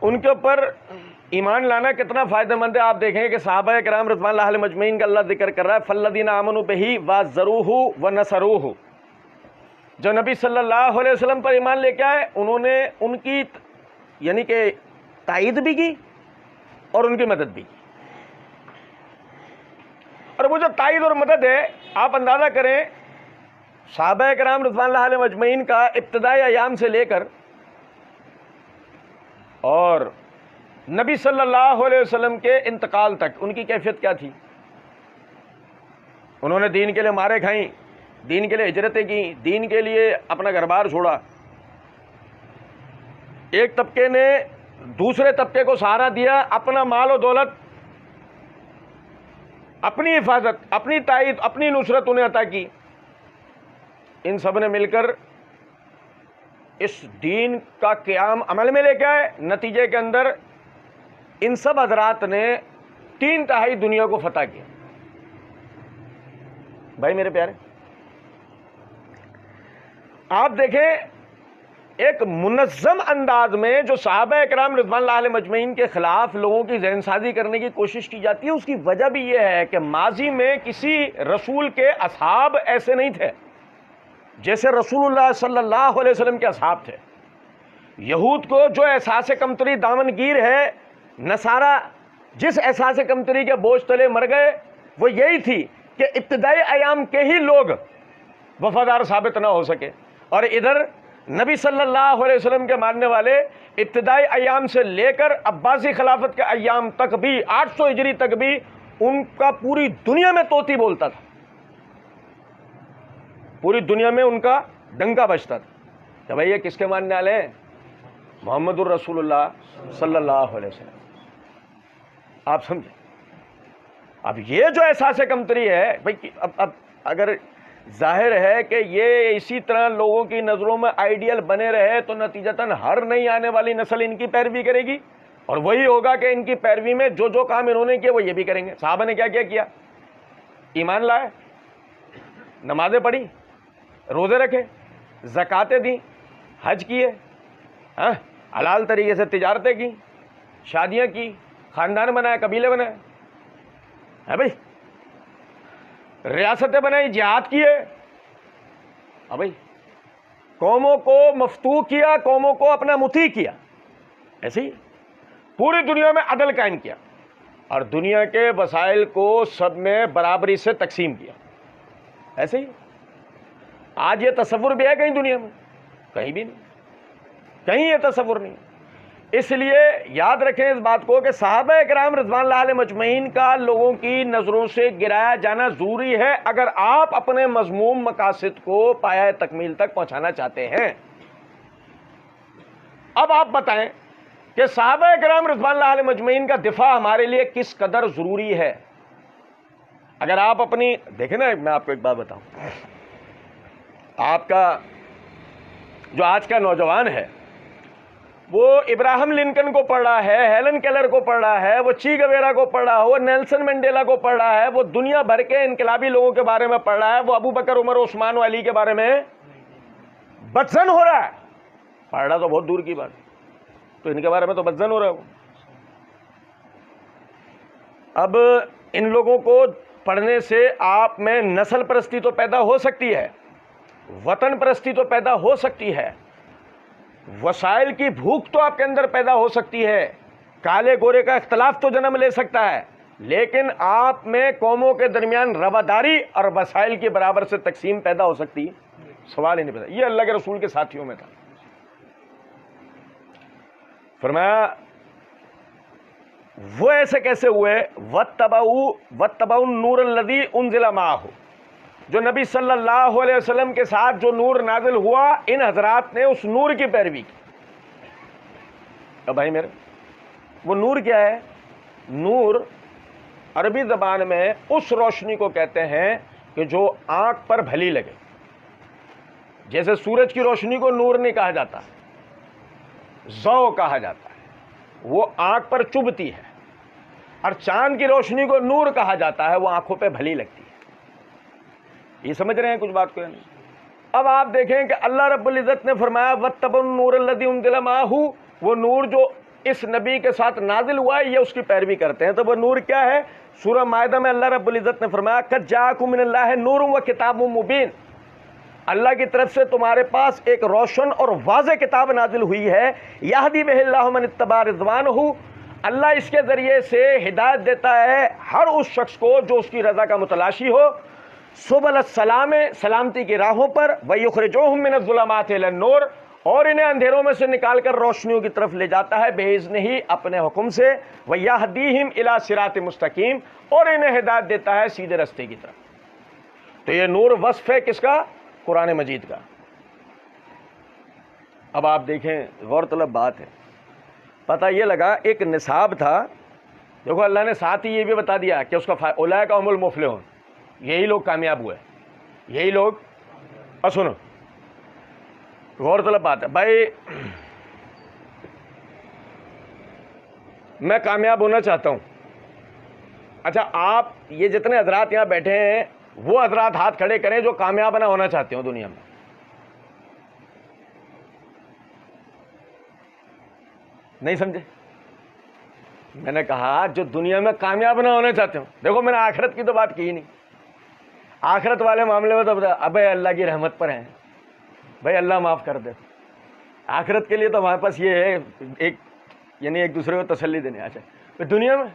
ان کے اوپر ایمان لانا کتنا فائدہ مند ہے، آپ دیکھیں کہ صحابہ کرام رضوان اللہ علیہم اجمعین کا اللہ ذکر کر رہا ہے، فالذین آمنوا بہ وعزروہ ونصروہ، جو نبی صلی اللہ علیہ وسلم پر ایمان لے کے آئے انہوں نے ان کی یعنی کہ تائید بھی کی اور ان کی مدد بھی کی۔ اور وہ جو تائید اور مدد ہے، آپ اندازہ کریں صحابہ کرام رضوان اللہ علیہم اجمعین کا ابتدائی ایام سے لے کر اور نبی صلی اللہ علیہ وسلم کے انتقال تک ان کی کیفیت کیا تھی۔ انہوں نے دین کے لیے مارے کھائیں، دین کے لیے ہجرتیں کی، دین کے لیے اپنا گھر بار چھوڑا۔ ایک طبقے نے دوسرے طبقے کو سہارا دیا، اپنا مال و دولت، اپنی حفاظت، اپنی تائید، اپنی نصرت انہیں عطا کی۔ ان سب نے مل کر اس دین کا قیام عمل میں لے کے آئے۔ نتیجے کے اندر ان سب حضرات نے 3/4 دنیا کو فتح کیا۔ بھائی میرے پیارے، آپ دیکھیں ایک منظم انداز میں جو صحابہ اکرام رضوان اللہ علیہم اجمعین کے خلاف لوگوں کی ذہن سازی کرنے کی کوشش کی جاتی ہے، اس کی وجہ بھی یہ ہے کہ ماضی میں کسی رسول کے اصحاب ایسے نہیں تھے جیسے رسول اللہ صلی اللہ علیہ وسلم کے اصحاب تھے۔ یہود کو جو احساس کمتری دامن گیر ہے، نصارہ جس احساس کمتری کے بوجھ تلے مر گئے، وہ یہی تھی کہ ابتدائی ایام کے ہی لوگ وفادار ثابت نہ ہو سکے، اور ادھر نبی صلی اللہ علیہ وسلم کے ماننے والے ابتدائی ایام سے لے کر عباسی خلافت کے ایام تک بھی 800 ہجری تک بھی ان کا پوری دنیا میں طوطی بولتا تھا، پوری دنیا میں ان کا ڈنکا بجتا تھا کہ بھائی یہ کس کے ماننے والے ہیں؟ محمد الرسول اللہ صلی اللہ علیہ وسلم۔ آپ سمجھیں، اب یہ جو احساس کمتری ہے بھائی، اب اگر ظاہر ہے کہ یہ اسی طرح لوگوں کی نظروں میں آئیڈیل بنے رہے تو نتیجتاً ہر نئی آنے والی نسل ان کی پیروی کرے گی، اور وہی ہوگا کہ ان کی پیروی میں جو جو کام انہوں نے کیے وہ یہ بھی کریں گے۔ صحابہ نے کیا کیا کیا؟ ایمان لائے، نمازیں پڑھی، روزے رکھے، زکاتیں دیں، حج کیے، حلال طریقے سے تجارتیں کی، شادیاں کی، خاندان بنائے، قبیلے بنائے، ہے بھائی، ریاستیں بنائی، جہاد کیے، بھائی، قوموں کو مفتوح کیا، قوموں کو اپنا مطیع کیا، ایسے ہی پوری دنیا میں عدل قائم کیا، اور دنیا کے وسائل کو سب میں برابری سے تقسیم کیا، ایسے ہی۔ آج یہ تصور بھی ہے کہیں دنیا میں؟ کہیں بھی نہیں، کہیں یہ تصور نہیں۔ اس لیے یاد رکھیں اس بات کو کہ صحابہ کرام رضوان اللہ علیہ مجمعین کا لوگوں کی نظروں سے گرایا جانا ضروری ہے اگر آپ اپنے مذموم مقاصد کو پایہ تکمیل تک پہنچانا چاہتے ہیں۔ اب آپ بتائیں کہ صحابہ کرام رضوان اللہ علیہ مجمعین کا دفاع ہمارے لیے کس قدر ضروری ہے۔ اگر آپ اپنی دیکھیں نا، میں آپ کو ایک بات بتاؤں، آپ کا جو آج کا نوجوان ہے وہ ابراہم لنکن کو پڑھ رہا ہے، ہیلن کیلر کو پڑھ رہا ہے، وہ چی گویرا کو پڑھ رہا ہے، وہ نیلسن منڈیلا کو پڑھ رہا ہے، وہ دنیا بھر کے انقلابی لوگوں کے بارے میں پڑھ رہا ہے، وہ ابو بکر، عمر، عثمان و علی کے بارے میں بدزن ہو رہا ہے۔ پڑھ رہا تو بہت دور کی بات، تو ان کے بارے میں تو بدزن ہو رہا ہے۔ اب ان لوگوں کو پڑھنے سے آپ میں نسل پرستی تو پیدا ہو سکتی ہے، وطن پرستی تو پیدا ہو سکتی ہے، وسائل کی بھوک تو آپ کے اندر پیدا ہو سکتی ہے، کالے گورے کا اختلاف تو جنم لے سکتا ہے، لیکن آپ میں قوموں کے درمیان رواداری اور وسائل کی برابر سے تقسیم پیدا ہو سکتی ہے؟ سوال ہی نہیں پیدا۔ یہ اللہ کے رسول کے ساتھیوں میں تھا۔ فرمایا وہ ایسے کیسے ہوئے؟ وَاتَّبَعُوا النُّورَ الَّذِي أُنزِلَ مَعَهُ، جو نبی صلی اللہ علیہ وسلم کے ساتھ جو نور نازل ہوا، ان حضرات نے اس نور کی پیروی کی۔ اب بھائی میرے، وہ نور کیا ہے؟ نور عربی زبان میں اس روشنی کو کہتے ہیں کہ جو آنکھ پر بھلی لگے۔ جیسے سورج کی روشنی کو نور نہیں کہا جاتا، ضوء کہا جاتا ہے، وہ آنکھ پر چبھتی ہے، اور چاند کی روشنی کو نور کہا جاتا ہے، وہ آنکھوں پہ بھلی لگتی ہے۔ یہ سمجھ رہے ہیں کچھ بات کو یا نہیں؟ اب آپ دیکھیں کہ اللہ رب العزت نے فرمایا وَاتَّبَعُوا النُّورَ الَّذِي أُنزِلَ مَعَهُ، وہ نور جو اس نبی کے ساتھ نازل ہوا ہے یہ اس کی پیروی کرتے ہیں۔ تو وہ نور کیا ہے؟ سورہ مائدہ میں اللہ رب العزت نے فرمایا قَدْ جَاءَكُم مِّنَ اللَّهِ نُورٌ وَكِتَابٌ مُّبِينٌ، اللہ کی طرف سے تمہارے پاس ایک روشن اور واضح کتاب نازل ہوئی ہے، یہدی بہ اللہ من اتبع رضوانہ، اللہ اس کے ذریعے سے ہدایت دیتا ہے ہر اس شخص کو جو اس کی رضا کا متلاشی ہو، سبل السلام، سلامتی کی راہوں پر، وَيُخْرِجُوهُم مِّنَ الظُّلُمَاتِ إِلَى النُّورِ، اور انہیں اندھیروں میں سے نکال کر روشنیوں کی طرف لے جاتا ہے بِإِذْنِهِ، اپنے حکم سے، وَيَهْدِيهِمْ إِلَى صِرَاطٍ مُسْتَقِيمٍ، اور انہیں ہدایت دیتا ہے سیدھے راستے کی طرف۔ تو یہ نور وصف ہے کس کا؟ قرآن مجید کا۔ اب آپ دیکھیں، غور طلب بات ہے، پتہ یہ لگا ایک نصاب تھا، دیکھو اللہ نے ساتھ ہی یہ بھی بتا دیا کہ اس کا اولئک هم المفلحون، یہی لوگ کامیاب ہوئے، یہی لوگ۔ اور سنو، غور طلب بات ہے بھائی، میں کامیاب ہونا چاہتا ہوں، اچھا آپ یہ جتنے حضرات یہاں بیٹھے ہیں وہ حضرات ہاتھ کھڑے کریں جو کامیاب نہ ہونا چاہتے ہو دنیا میں۔ نہیں سمجھے؟ میں نے کہا جو دنیا میں کامیاب نہ ہونا چاہتے ہو، دیکھو میں نے آخرت کی تو بات کی ہی نہیں، آخرت والے معاملے میں تو ابے اللہ کی رحمت پر ہیں بھائی، اللہ معاف کر دے۔ آخرت کے لیے تو ہمارے پاس یہ ہے ایک دوسرے کو تسلی دینے۔ اچھا دنیا میں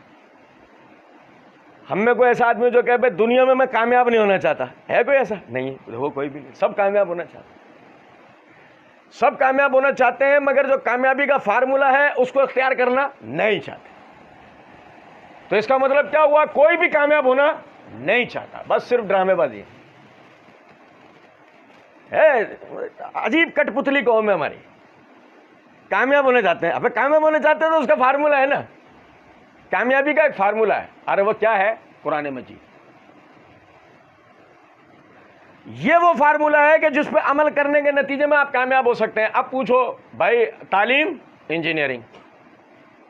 ہم میں کوئی ایسا آدمی جو کہ بھائی دنیا میں کامیاب نہیں ہونا چاہتا ہے؟ کوئی ایسا نہیں، وہ کوئی بھی نہیں، سب کامیاب ہونا چاہتے ہیں، سب کامیاب ہونا چاہتے ہیں، مگر جو کامیابی کا فارمولہ ہے اس کو اختیار کرنا نہیں چاہتے۔ تو اس کا مطلب کیا ہوا؟ کوئی بھی کامیاب ہونا نہیں چاہتا، بس صرف ڈرامے بازی ہے۔ عجیب کٹ پتلی قوم ہے ہماری، کامیاب ہونا چاہتے ہیں۔ اب کامیاب ہونا چاہتے ہیں تو اس کا فارمولہ ہے نا، کامیابی کا ایک فارمولہ ہے، ارے وہ کیا ہے؟ قرآن مجید۔ یہ وہ فارمولہ ہے کہ جس پہ عمل کرنے کے نتیجے میں آپ کامیاب ہو سکتے ہیں. اب پوچھو بھائی تعلیم انجینئرنگ,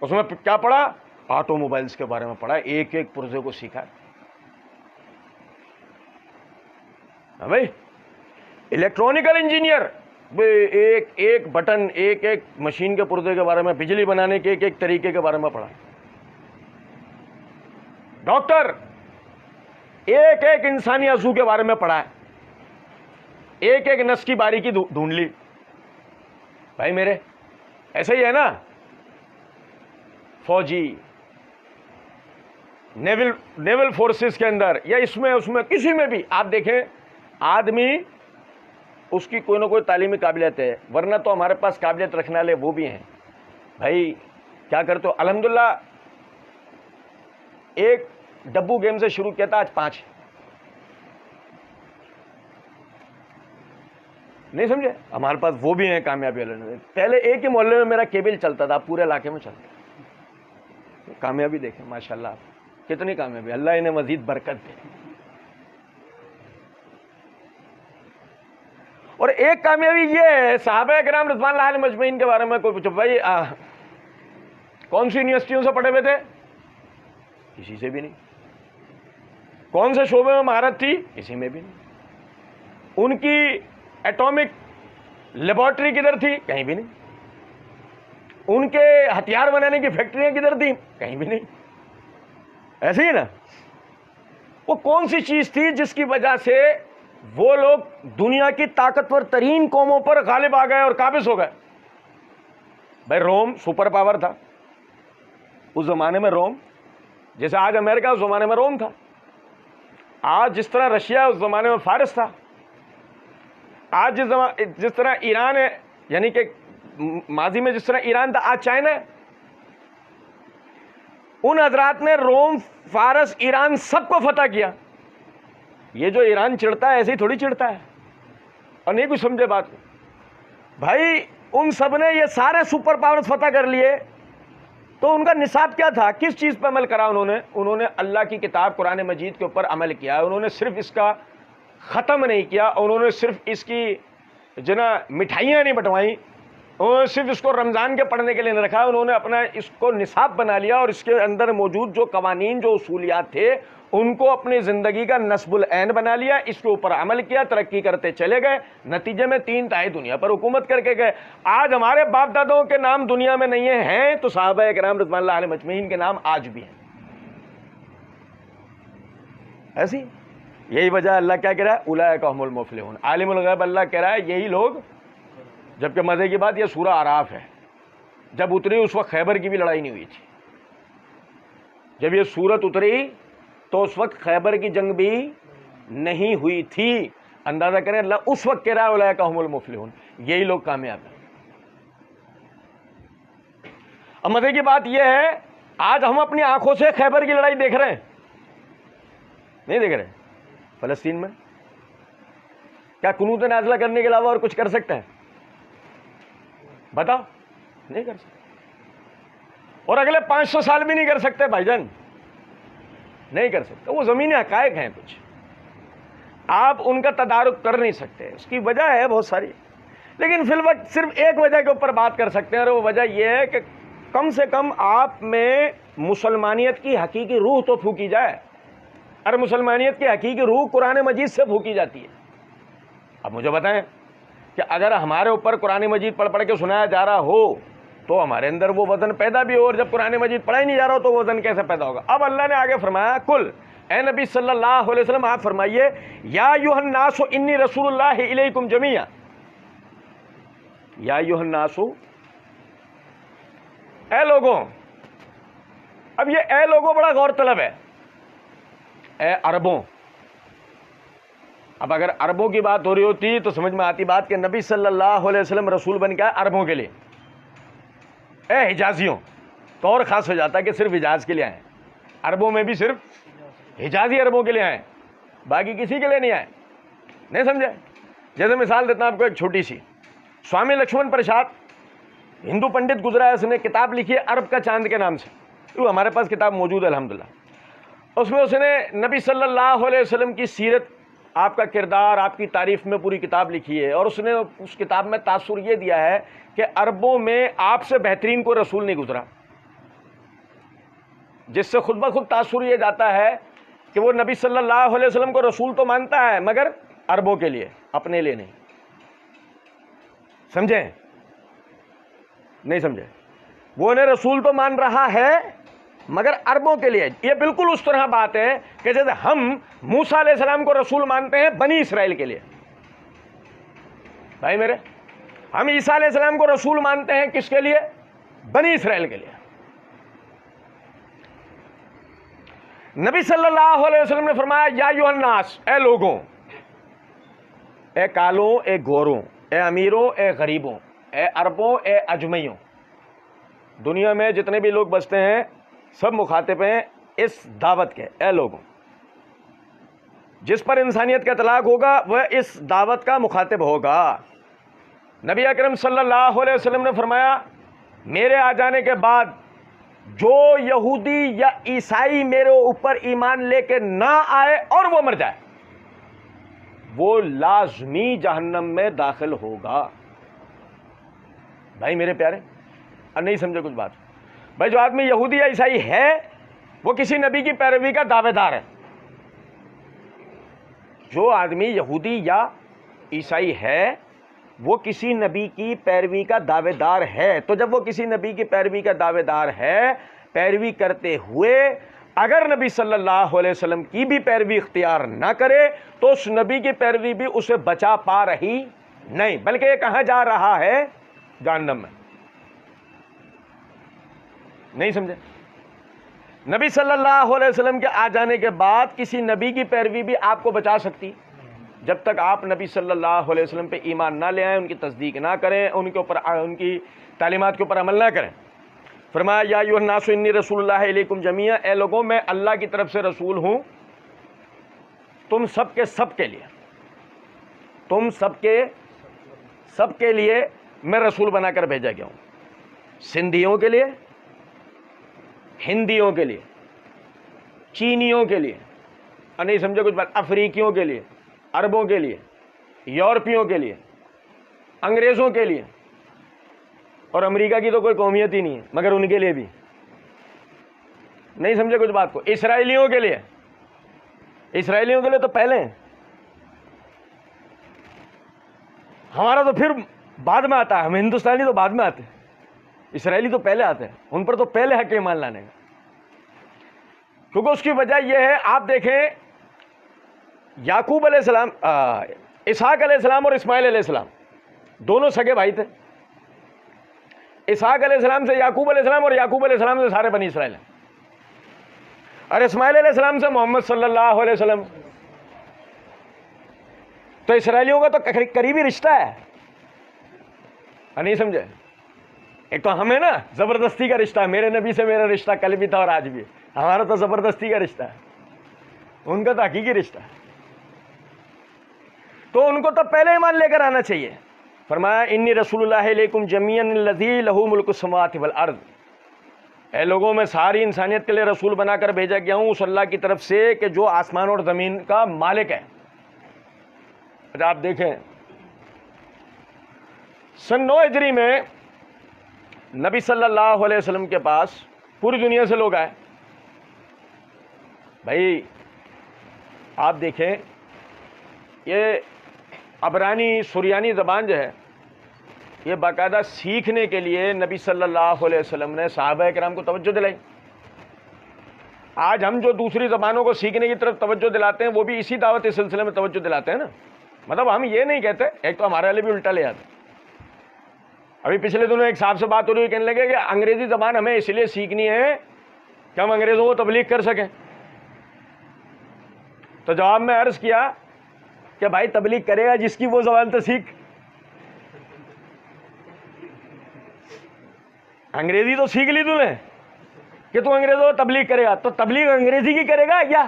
اس میں کیا پڑھا؟ آٹو موبائلس کے بارے میں پڑھا, ایک ایک پرزے کو سیکھا. بھائی الیکٹرانکل انجینئر, ایک ایک بٹن, ایک ایک مشین کے پرزے کے بارے میں, بجلی بنانے کے ایک ایک طریقے کے بارے میں پڑھا. ڈاکٹر ایک ایک انسانی عضو کے بارے میں پڑھا ہے, ایک ایک نس کی باریکی ڈھونڈ لی. بھائی میرے ایسا ہی ہے نا. فوجی نیول فورسز کے اندر یا اس میں کسی میں بھی آپ دیکھیں, آدمی اس کی کوئی نہ کوئی تعلیمی قابلیت ہے, ورنہ تو ہمارے پاس قابلیت رکھنے والے وہ بھی ہیں. بھائی کیا کرتے ہو؟ الحمدللہ ایک ڈبو گیم سے شروع کیا تھا, آج 5. نہیں سمجھے؟ ہمارے پاس وہ بھی ہیں کامیابی والے. پہلے ایک ہی محلے میں میرا کیبل چلتا تھا, پورے علاقے میں چلتا. کامیابی دیکھیں ماشاءاللہ آپ کتنی کامیابی, اللہ انہیں مزید برکت دے. اور ایک کامیابی یہ ہے, صحابہ کرام رضوان اللہ علیہم اجمعین کے بارے میں کوئی پوچھو بھائی کون سی یونیورسٹیوں سے پڑھے ہوئے تھے؟ کسی سے بھی نہیں. کون سے شعبے میں مہارت تھی؟ کسی میں بھی نہیں. ان کی ایٹامک لیبارٹری کدھر تھی؟ کہیں بھی نہیں. ان کے ہتھیار بنانے کی فیکٹریاں کدھر تھیں؟ کہیں بھی نہیں. ایسے ہی نا, وہ کون سی چیز تھی جس کی وجہ سے وہ لوگ دنیا کی طاقتور ترین قوموں پر غالب آ گئے اور قابض ہو گئے؟ بھائی روم سپر پاور تھا اس زمانے میں. روم جیسے آج امریکہ اس زمانے میں روم تھا. آج جس طرح رشیا اس زمانے میں فارس تھا. آج جس طرح ایران ہے, یعنی کہ ماضی میں جس طرح ایران تھا, آج چائنا ہے. ان حضرات نے روم, فارس, ایران سب کو فتح کیا. یہ جو ایران چڑھتا ہے ایسے ہی تھوڑی چڑھتا ہے, اور نہیں کچھ سمجھے بات. بھائی ان سب نے یہ سارے سپر پاورز فتح کر لیے, تو ان کا نصاب کیا تھا؟ کس چیز پہ عمل کرا انہوں نے اللہ کی کتاب قرآن مجید کے اوپر عمل کیا. انہوں نے صرف اس کا ختم نہیں کیا, انہوں نے صرف اس کی مٹھائیاں نہیں بٹوائیں, انہوں نے صرف اس کو رمضان کے پڑھنے کے لیے نہیں رکھا. انہوں نے اپنا اس کو نصاب بنا لیا, اور اس کے اندر موجود جو قوانین, جو اصولیات تھے, ان کو اپنی زندگی کا نصب العین بنا لیا. اس کے اوپر عمل کیا, ترقی کرتے چلے گئے. نتیجے میں 3 تہائی دنیا پر حکومت کر کے گئے. آج ہمارے باپ دادوں کے نام دنیا میں نہیں ہیں, تو صحابہ کرام رضوان اللہ علیہم اجمعین کے نام آج بھی ہیں. ایسی یہی وجہ اللہ کیا کہہ رہا ہے؟ اولئک هم المفلحون. عالم الغیب اللہ کہہ رہا ہے یہی لوگ. جبکہ مزے کی بات یہ سورہ اعراف ہے. جب اتری اس وقت خیبر کی بھی لڑائی نہیں ہوئی تھی. جب یہ سورت اتری تو اس وقت خیبر کی جنگ بھی نہیں ہوئی تھی. اندازہ کریں اللہ اس وقت کہہ رہا ہے اولئک هم المفلحون, یہی لوگ کامیاب ہیں. اب مزے کی بات یہ ہے, آج ہم اپنی آنکھوں سے خیبر کی لڑائی دیکھ رہے ہیں, نہیں دیکھ رہے؟ فلسطین میں کیا قنوت نازلہ کرنے کے علاوہ اور کچھ کر سکتے ہیں؟ بتاؤ, نہیں کر سکتے. اور اگلے 500 سال بھی نہیں کر سکتے بھائی جان, نہیں کر سکتے. وہ زمینی حقائق ہیں کچھ, آپ ان کا تدارک کر نہیں سکتے. اس کی وجہ ہے بہت ساری, لیکن فی الوقت صرف ایک وجہ کے اوپر بات کر سکتے ہیں, اور وہ وجہ یہ ہے کہ کم سے کم آپ میں مسلمانیت کی حقیقی روح تو پھونکی جائے. اور مسلمانیت کی حقیقی روح قرآن مجید سے پھونکی جاتی ہے. اب مجھے بتائیں کہ اگر ہمارے اوپر قرآن مجید پڑھ پڑھ کے سنایا جا رہا ہو تو ہمارے اندر وہ وزن پیدا بھی ہو, اور جب قرآن مجید پڑھا ہی نہیں جا رہا ہو تو وہ وزن کیسے پیدا ہوگا؟ اب اللہ نے آگے فرمایا, کل اے نبی صلی اللہ علیہ وسلم آپ فرمائیے, یا ایھا الناس انی رسول اللہ الیکم جمیعا. یا ایھا الناس, اے لوگوں. اب یہ اے لوگوں بڑا غور طلب ہے. اے عربوں. اب اگر عربوں کی بات ہو رہی ہوتی تو سمجھ میں آتی بات کہ نبی صلی اللہ علیہ وسلم رسول بن کے آئے عربوں کے لیے. اے حجازیوں تو اور خاص ہو جاتا کہ صرف حجاز کے لیے آئے. عربوں میں بھی صرف حجازی عربوں کے لیے آئے, باقی کسی کے لیے نہیں آئے. نہیں سمجھے؟ جیسے مثال دیتا ہوں آپ کو ایک چھوٹی سی. سوامی لکشمن پرساد ہندو پنڈت گزرا ہے, اس نے کتاب لکھی ہے عرب کا چاند کے نام سے. وہ ہمارے پاس کتاب موجود ہے الحمدللہ. اس میں اس نے نبی صلی اللہ علیہ وسلم کی سیرت آپ کا کردار آپ کی تعریف میں پوری کتاب لکھی ہے، اور اس نے اس کتاب میں تاثر یہ دیا ہے کہ عربوں میں آپ سے بہترین کوئی رسول نہیں گزرا، جس سے خود بخود تاثر یہ جاتا ہے کہ وہ نبی صلی اللہ علیہ وسلم کو رسول تو مانتا ہے مگر عربوں کے لیے، اپنے لیے نہیں۔ سمجھیں؟ نہیں سمجھے؟ وہ انہیں رسول تو مان رہا ہے مگر عربوں کے لیے۔ یہ بالکل اس طرح بات ہے کہ جیسے ہم موسیٰ علیہ السلام کو رسول مانتے ہیں بنی اسرائیل کے لیے، بھائی میرے، ہم عیسیٰ علیہ السلام کو رسول مانتے ہیں کس کے لیے؟ بنی اسرائیل کے لیے۔ نبی صلی اللہ علیہ وسلم نے فرمایا یا ایھا الناس، اے لوگوں، اے کالوں، اے گوروں، اے امیروں، اے غریبوں، اے عربوں، اے اجمیوں، دنیا میں جتنے بھی لوگ بستے ہیں سب مخاطب ہیں اس دعوت کے۔ اے لوگوں، جس پر انسانیت کا اطلاق ہوگا وہ اس دعوت کا مخاطب ہوگا۔ نبی اکرم صلی اللہ علیہ وسلم نے فرمایا میرے آ جانے کے بعد جو یہودی یا عیسائی میرے اوپر ایمان لے کے نہ آئے اور وہ مر جائے، وہ لازمی جہنم میں داخل ہوگا۔ بھائی میرے پیارے، اور نہیں سمجھے کچھ بات؟ بھائی جو آدمی یہودی یا عیسائی ہے وہ کسی نبی کی پیروی کا دعوے دار ہے۔ جو آدمی یہودی یا عیسائی ہے وہ کسی نبی کی پیروی کا دعوے دار ہے۔ تو جب وہ کسی نبی کی پیروی کا دعوے دار ہے، پیروی کرتے ہوئے اگر نبی صلی اللہ علیہ وسلم کی بھی پیروی اختیار نہ کرے تو اس نبی کی پیروی بھی اسے بچا پا رہی نہیں، بلکہ یہ کہاں جا رہا ہے؟ جہنم میں۔ نہیں سمجھے؟ نبی صلی اللہ علیہ وسلم کے آ جانے کے بعد کسی نبی کی پیروی بھی آپ کو بچا سکتی، جب تک آپ نبی صلی اللہ علیہ وسلم پہ ایمان نہ لے آئیں، ان کی تصدیق نہ کریں، ان کے اوپر ان کی تعلیمات کے اوپر عمل نہ کریں۔ فرمایا یا ایھا الناس انی رسول اللہ الیکم جمیعا، اے لوگوں میں اللہ کی طرف سے رسول ہوں تم سب کے لیے، تم سب کے لیے میں رسول بنا کر بھیجا گیا ہوں، سندھیوں کے لیے، ہندیوں کے لیے، چینیوں کے لیے، اور نہیں سمجھے کچھ بات، افریقیوں کے لیے، عربوں کے لیے، یورپیوں کے لیے، انگریزوں کے لیے، اور امریکہ کی تو کوئی قومیت ہی نہیں ہے مگر ان کے لیے بھی۔ نہیں سمجھے کچھ بات کو؟ اسرائیلیوں کے لیے، اسرائیلیوں کے لیے تو پہلے ہیں، ہمارا تو پھر بعد میں آتا ہے، ہم ہندوستانی تو بعد میں آتے ہیں، اسرائیلی تو پہلے آتے ہیں، ان پر تو پہلے حق ایمان لانے کا۔ کیونکہ اس کی وجہ یہ ہے، آپ دیکھیں یعقوب علیہ السلام، اسحاق علیہ السلام اور اسماعیل علیہ السلام دونوں سگے بھائی تھے۔ اسحاق علیہ السلام سے یعقوب علیہ السلام اور یعقوب علیہ السلام سے سارے بنی اسرائیل ہیں، اور اسماعیل علیہ السلام سے محمد صلی اللہ علیہ وسلم۔ تو اسرائیلیوں کا تو قریبی رشتہ ہے، نہیں سمجھے؟ ایک تو ہمیں نا زبردستی کا رشتہ ہے، میرے نبی سے میرا رشتہ کل بھی تھا اور آج بھی، ہمارا تو زبردستی کا رشتہ ہے، ان کا تو حقیقی رشتہ ہے۔ تو ان کو تو پہلے ایمان لے کر آنا چاہیے۔ فرمایا انی رسول اللہ علیکم جمیعا الذی لہ ملک السماوات والارض، اے لوگوں میں ساری انسانیت کے لیے رسول بنا کر بھیجا گیا ہوں اس اللہ کی طرف سے کہ جو آسمان اور زمین کا مالک ہے۔ اچھا آپ دیکھیں سن 9 ہجری میں نبی صلی اللہ علیہ وسلم کے پاس پوری دنیا سے لوگ آئے۔ بھائی آپ دیکھیں یہ عبرانی سریانی زبان جو ہے یہ باقاعدہ سیکھنے کے لیے نبی صلی اللہ علیہ وسلم نے صحابہ کرام کو توجہ دلائی۔ آج ہم جو دوسری زبانوں کو سیکھنے کی طرف توجہ دلاتے ہیں وہ بھی اسی دعوت سلسلے میں توجہ دلاتے ہیں نا۔ مطلب ہم یہ نہیں کہتے، ایک تو ہمارے والے بھی الٹا لے آتے۔ ابھی پچھلے دنوں ایک صاحب سے بات ہو رہی ہے، کہنے لگے کہ انگریزی زبان ہمیں اس لیے سیکھنی ہے کہ ہم انگریزوں کو تبلیغ کر سکیں۔ تو جواب میں عرض کیا کہ بھائی تبلیغ کرے گا جس کی وہ زبان تو سیکھ، انگریزی تو سیکھ لی تو نے کہ تو انگریزوں کو تبلیغ کرے گا، تو تبلیغ انگریزی کی کرے گا کیا؟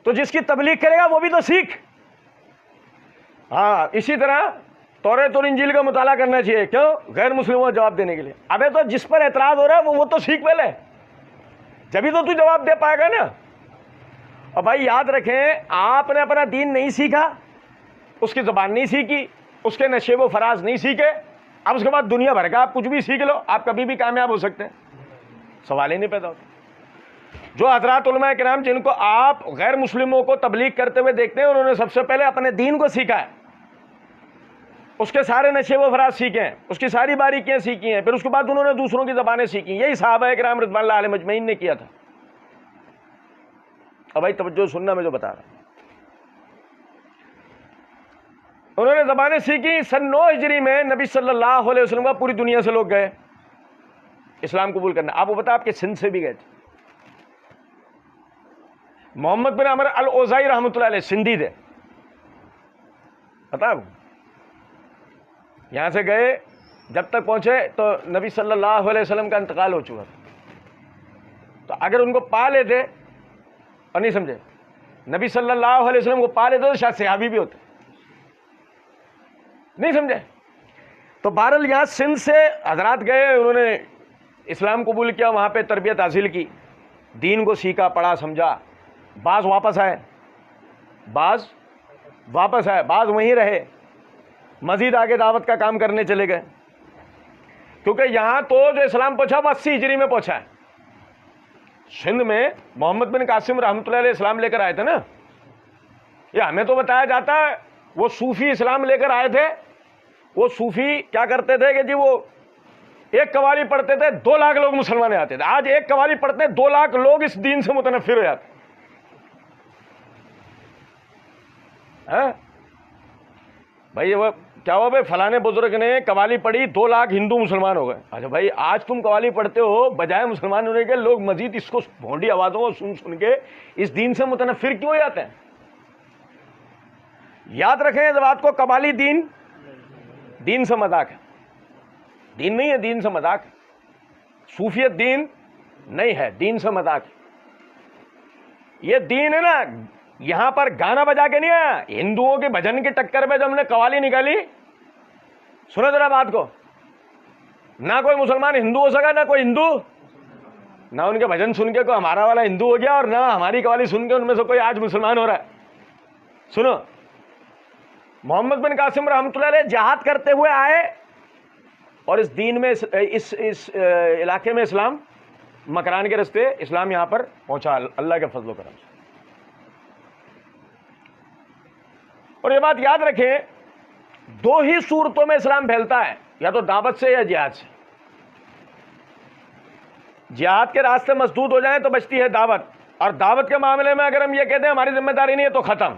تو جس کی تبلیغ کرے گا وہ بھی تو سیکھ۔ ہاں اسی طرح توریت اور انجیل کا مطالعہ کرنا چاہیے، کیوں؟ غیر مسلموں کو جواب دینے کے لیے۔ ابے تو جس پر اعتراض ہو رہا ہے وہ تو سیکھ پہلے، جبھی تو جواب دے پائے گا نا۔ اور بھائی یاد رکھیں، آپ نے اپنا دین نہیں سیکھا، اس کی زبان نہیں سیکھی، اس کے نشیب و فراز نہیں سیکھے، اب اس کے بعد دنیا بھر کا آپ کچھ بھی سیکھ لو، آپ کبھی بھی کامیاب ہو سکتے ہیں؟ سوال ہی نہیں پیدا ہوتا۔ جو حضرات علماء کرام جن کو آپ غیر مسلموں کو تبلیغ کرتے ہوئے دیکھتے ہیں، انہوں نے سب سے پہلے اپنے دین کو سیکھا ہے، اس کے سارے نشیب و فراز سیکھے ہیں، اس کی ساری باریکیاں سیکھی ہیں، پھر اس کے بعد انہوں نے دوسروں کی زبانیں سیکھی۔ یہی صحابہ کرام رضوان اللہ علیہم اجمعین نے کیا تھا۔ اب بھائی توجہ سننا، میں جو بتا رہا ہوں، انہوں نے زبانیں سیکھی۔ سن 9 ہجری میں نبی صلی اللہ علیہ وسلم کا پوری دنیا سے لوگ گئے اسلام قبول کرنا۔ آپ کو پتا آپ کے سندھ سے بھی گئے تھے۔ محمد بن عمر الاوزاعی رحمۃ اللہ علیہ سندھی تھے، پتا آپ کو؟ یہاں سے گئے، جب تک پہنچے تو نبی صلی اللہ علیہ وسلم کا انتقال ہو چکا تھا۔ تو اگر ان کو پا لیتے اور نہیں سمجھے، نبی صلی اللہ علیہ وسلم کو پا لیتے تو شاید صحابی بھی ہوتے، نہیں سمجھے؟ تو بہرحال یہاں سندھ سے حضرات گئے، انہوں نے اسلام قبول کیا، وہاں پہ تربیت حاصل کی، دین کو سیکھا، پڑھا، سمجھا۔ بعض واپس آئے، بعض بعض وہیں رہے، مزید آگے دعوت کا کام کرنے چلے گئے، کیونکہ یہاں تو جو اسلام پہنچا وہ 80 ہجری میں پہنچا ہے۔ سندھ میں محمد بن قاسم رحمۃ اللہ علیہ اسلام لے کر آئے تھے نا، یہ ہمیں تو بتایا جاتا ہے وہ صوفی اسلام لے کر آئے تھے۔ وہ صوفی کیا کرتے تھے کہ جی وہ ایک قوالی پڑھتے تھے 2 لاکھ لوگ مسلمان آتے تھے۔ آج ایک قوالی پڑھتے ہیں 2 لاکھ لوگ اس دین سے متنفر ہو جاتے ہیں۔ بھائی وہ کیا ہوا بھائی، فلانے بزرگ نے قوالی پڑھی 2 لاکھ ہندو مسلمان ہو گئے۔ اچھا بھائی، آج تم قوالی پڑھتے ہو، بجائے مسلمان ہونے کے لوگ مزید اس کو بھونڈی آوازوں کو سن کے اس دین سے متنفر کیوں ہو جاتے ہیں؟ یاد رکھیں اس بات کو، قوالی دین سے مذاق ہے، دین نہیں ہے، دین سے مذاق ہے۔ صوفیت دین نہیں ہے، دین سے مذاق ہے۔ یہ دین ہے نا، یہاں پر گانا بجا کے نہیں آیا، ہندوؤں کے بھجن کی ٹکر میں جب ہم نے قوالی نکالی، سنو ذرا بات کو، نہ کوئی مسلمان ہندو ہو سکا، نہ کوئی ہندو، نہ ان کے بھجن سن کے کوئی ہمارا والا ہندو ہو گیا، اور نہ ہماری قوالی سن کے ان میں سے کوئی آج مسلمان ہو رہا ہے۔ سنو، محمد بن قاسم رحمۃ اللہ علیہ جہاد کرتے ہوئے آئے، اور اس دین میں اس علاقے میں اسلام، مکران کے رستے اسلام یہاں پر پہنچا اللہ کے فضل و کرم سے۔ اور یہ بات یاد رکھیں، 2 ہی صورتوں میں اسلام پھیلتا ہے، یا تو دعوت سے یا جہاد سے۔ جہاد کے راستے مسدود ہو جائیں تو بچتی ہے دعوت، اور دعوت کے معاملے میں اگر ہم یہ کہتے ہیں ہماری ذمہ داری نہیں ہے تو ختم۔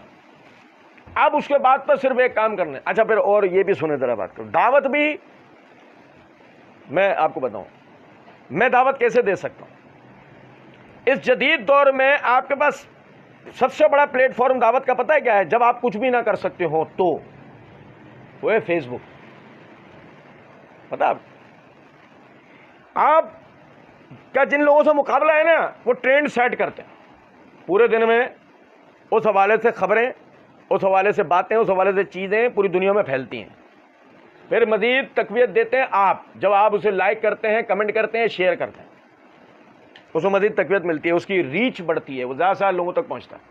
اب اس کے بعد تو صرف ایک کام کرنا ہے۔ اچھا پھر اور یہ بھی سنیں ذرا بات کرو، دعوت بھی میں آپ کو بتاؤں، میں دعوت کیسے دے سکتا ہوں؟ اس جدید دور میں آپ کے پاس سب سے بڑا پلیٹ فارم دعوت کا پتہ ہے کیا ہے؟ جب آپ کچھ بھی نہ کر سکتے ہو تو وہ ہے فیس بک۔ پتہ آپ کا جن لوگوں سے مقابلہ ہے نا، وہ ٹرینڈ سیٹ کرتے ہیں پورے دن میں، اس حوالے سے خبریں، اس حوالے سے باتیں، اس حوالے سے چیزیں پوری دنیا میں پھیلتی ہیں۔ پھر مزید تقویت دیتے ہیں آپ، جب آپ اسے لائک کرتے ہیں، کمنٹ کرتے ہیں، شیئر کرتے ہیں، اس کو مزید تقویت ملتی ہے، اس کی ریچ بڑھتی ہے، وہ زیادہ سے زیادہ لوگوں تک پہنچتا ہے۔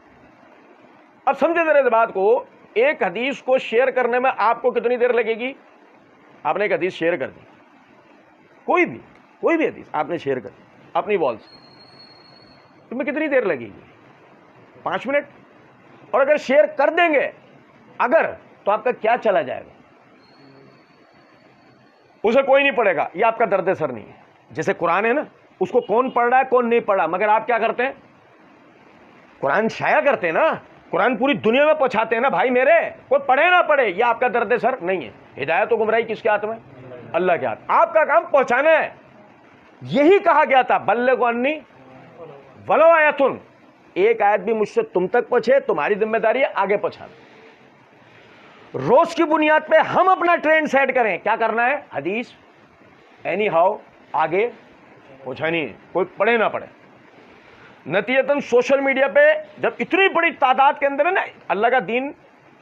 اب سمجھے ذرا اس بات کو، ایک حدیث کو شیئر کرنے میں آپ کو کتنی دیر لگے گی؟ آپ نے ایک حدیث شیئر کر دی، کوئی بھی حدیث آپ نے شیئر کر دی اپنی وال سے، تمہیں کتنی دیر لگے گی؟ 5 منٹ۔ اور اگر شیئر کر دیں گے تو آپ کا کیا چلا جائے گا؟ اسے کوئی نہیں پڑھے گا، یہ آپ کا درد سر نہیں ہے۔ جیسے قرآن ہے نا، اس کو کون پڑھ رہا ہے کون نہیں پڑھ رہا، مگر آپ کیا کرتے ہیں؟ قرآن شائع کرتے ہیں نا، قرآن پوری دنیا میں پہنچاتے ہیں نا بھائی میرے، کوئی پڑھے نہ پڑھے یہ آپ کا درد سر نہیں ہے۔ ہدایت و گمراہی کس کے ہاتھ میں؟ اللہ کے ہاتھ۔ آپ کا کام پہنچانا ہے۔ یہی کہا گیا تھا بلغوا انی ولو آیۃ، ایک آیت بھی مجھ سے تم تک پہنچے تمہاری ذمہ داری ہے آگے پہنچانا۔ روز کی بنیاد پہ ہم اپنا ٹرینڈ سیٹ کریں، کیا کرنا ہے؟ حدیث اینی ہاؤ آگے پہنچانی ہے، کوئی پڑھے نہ پڑھے۔ نتیجتاً سوشل میڈیا پہ جب اتنی بڑی تعداد کے اندر ہے نا اللہ کا دین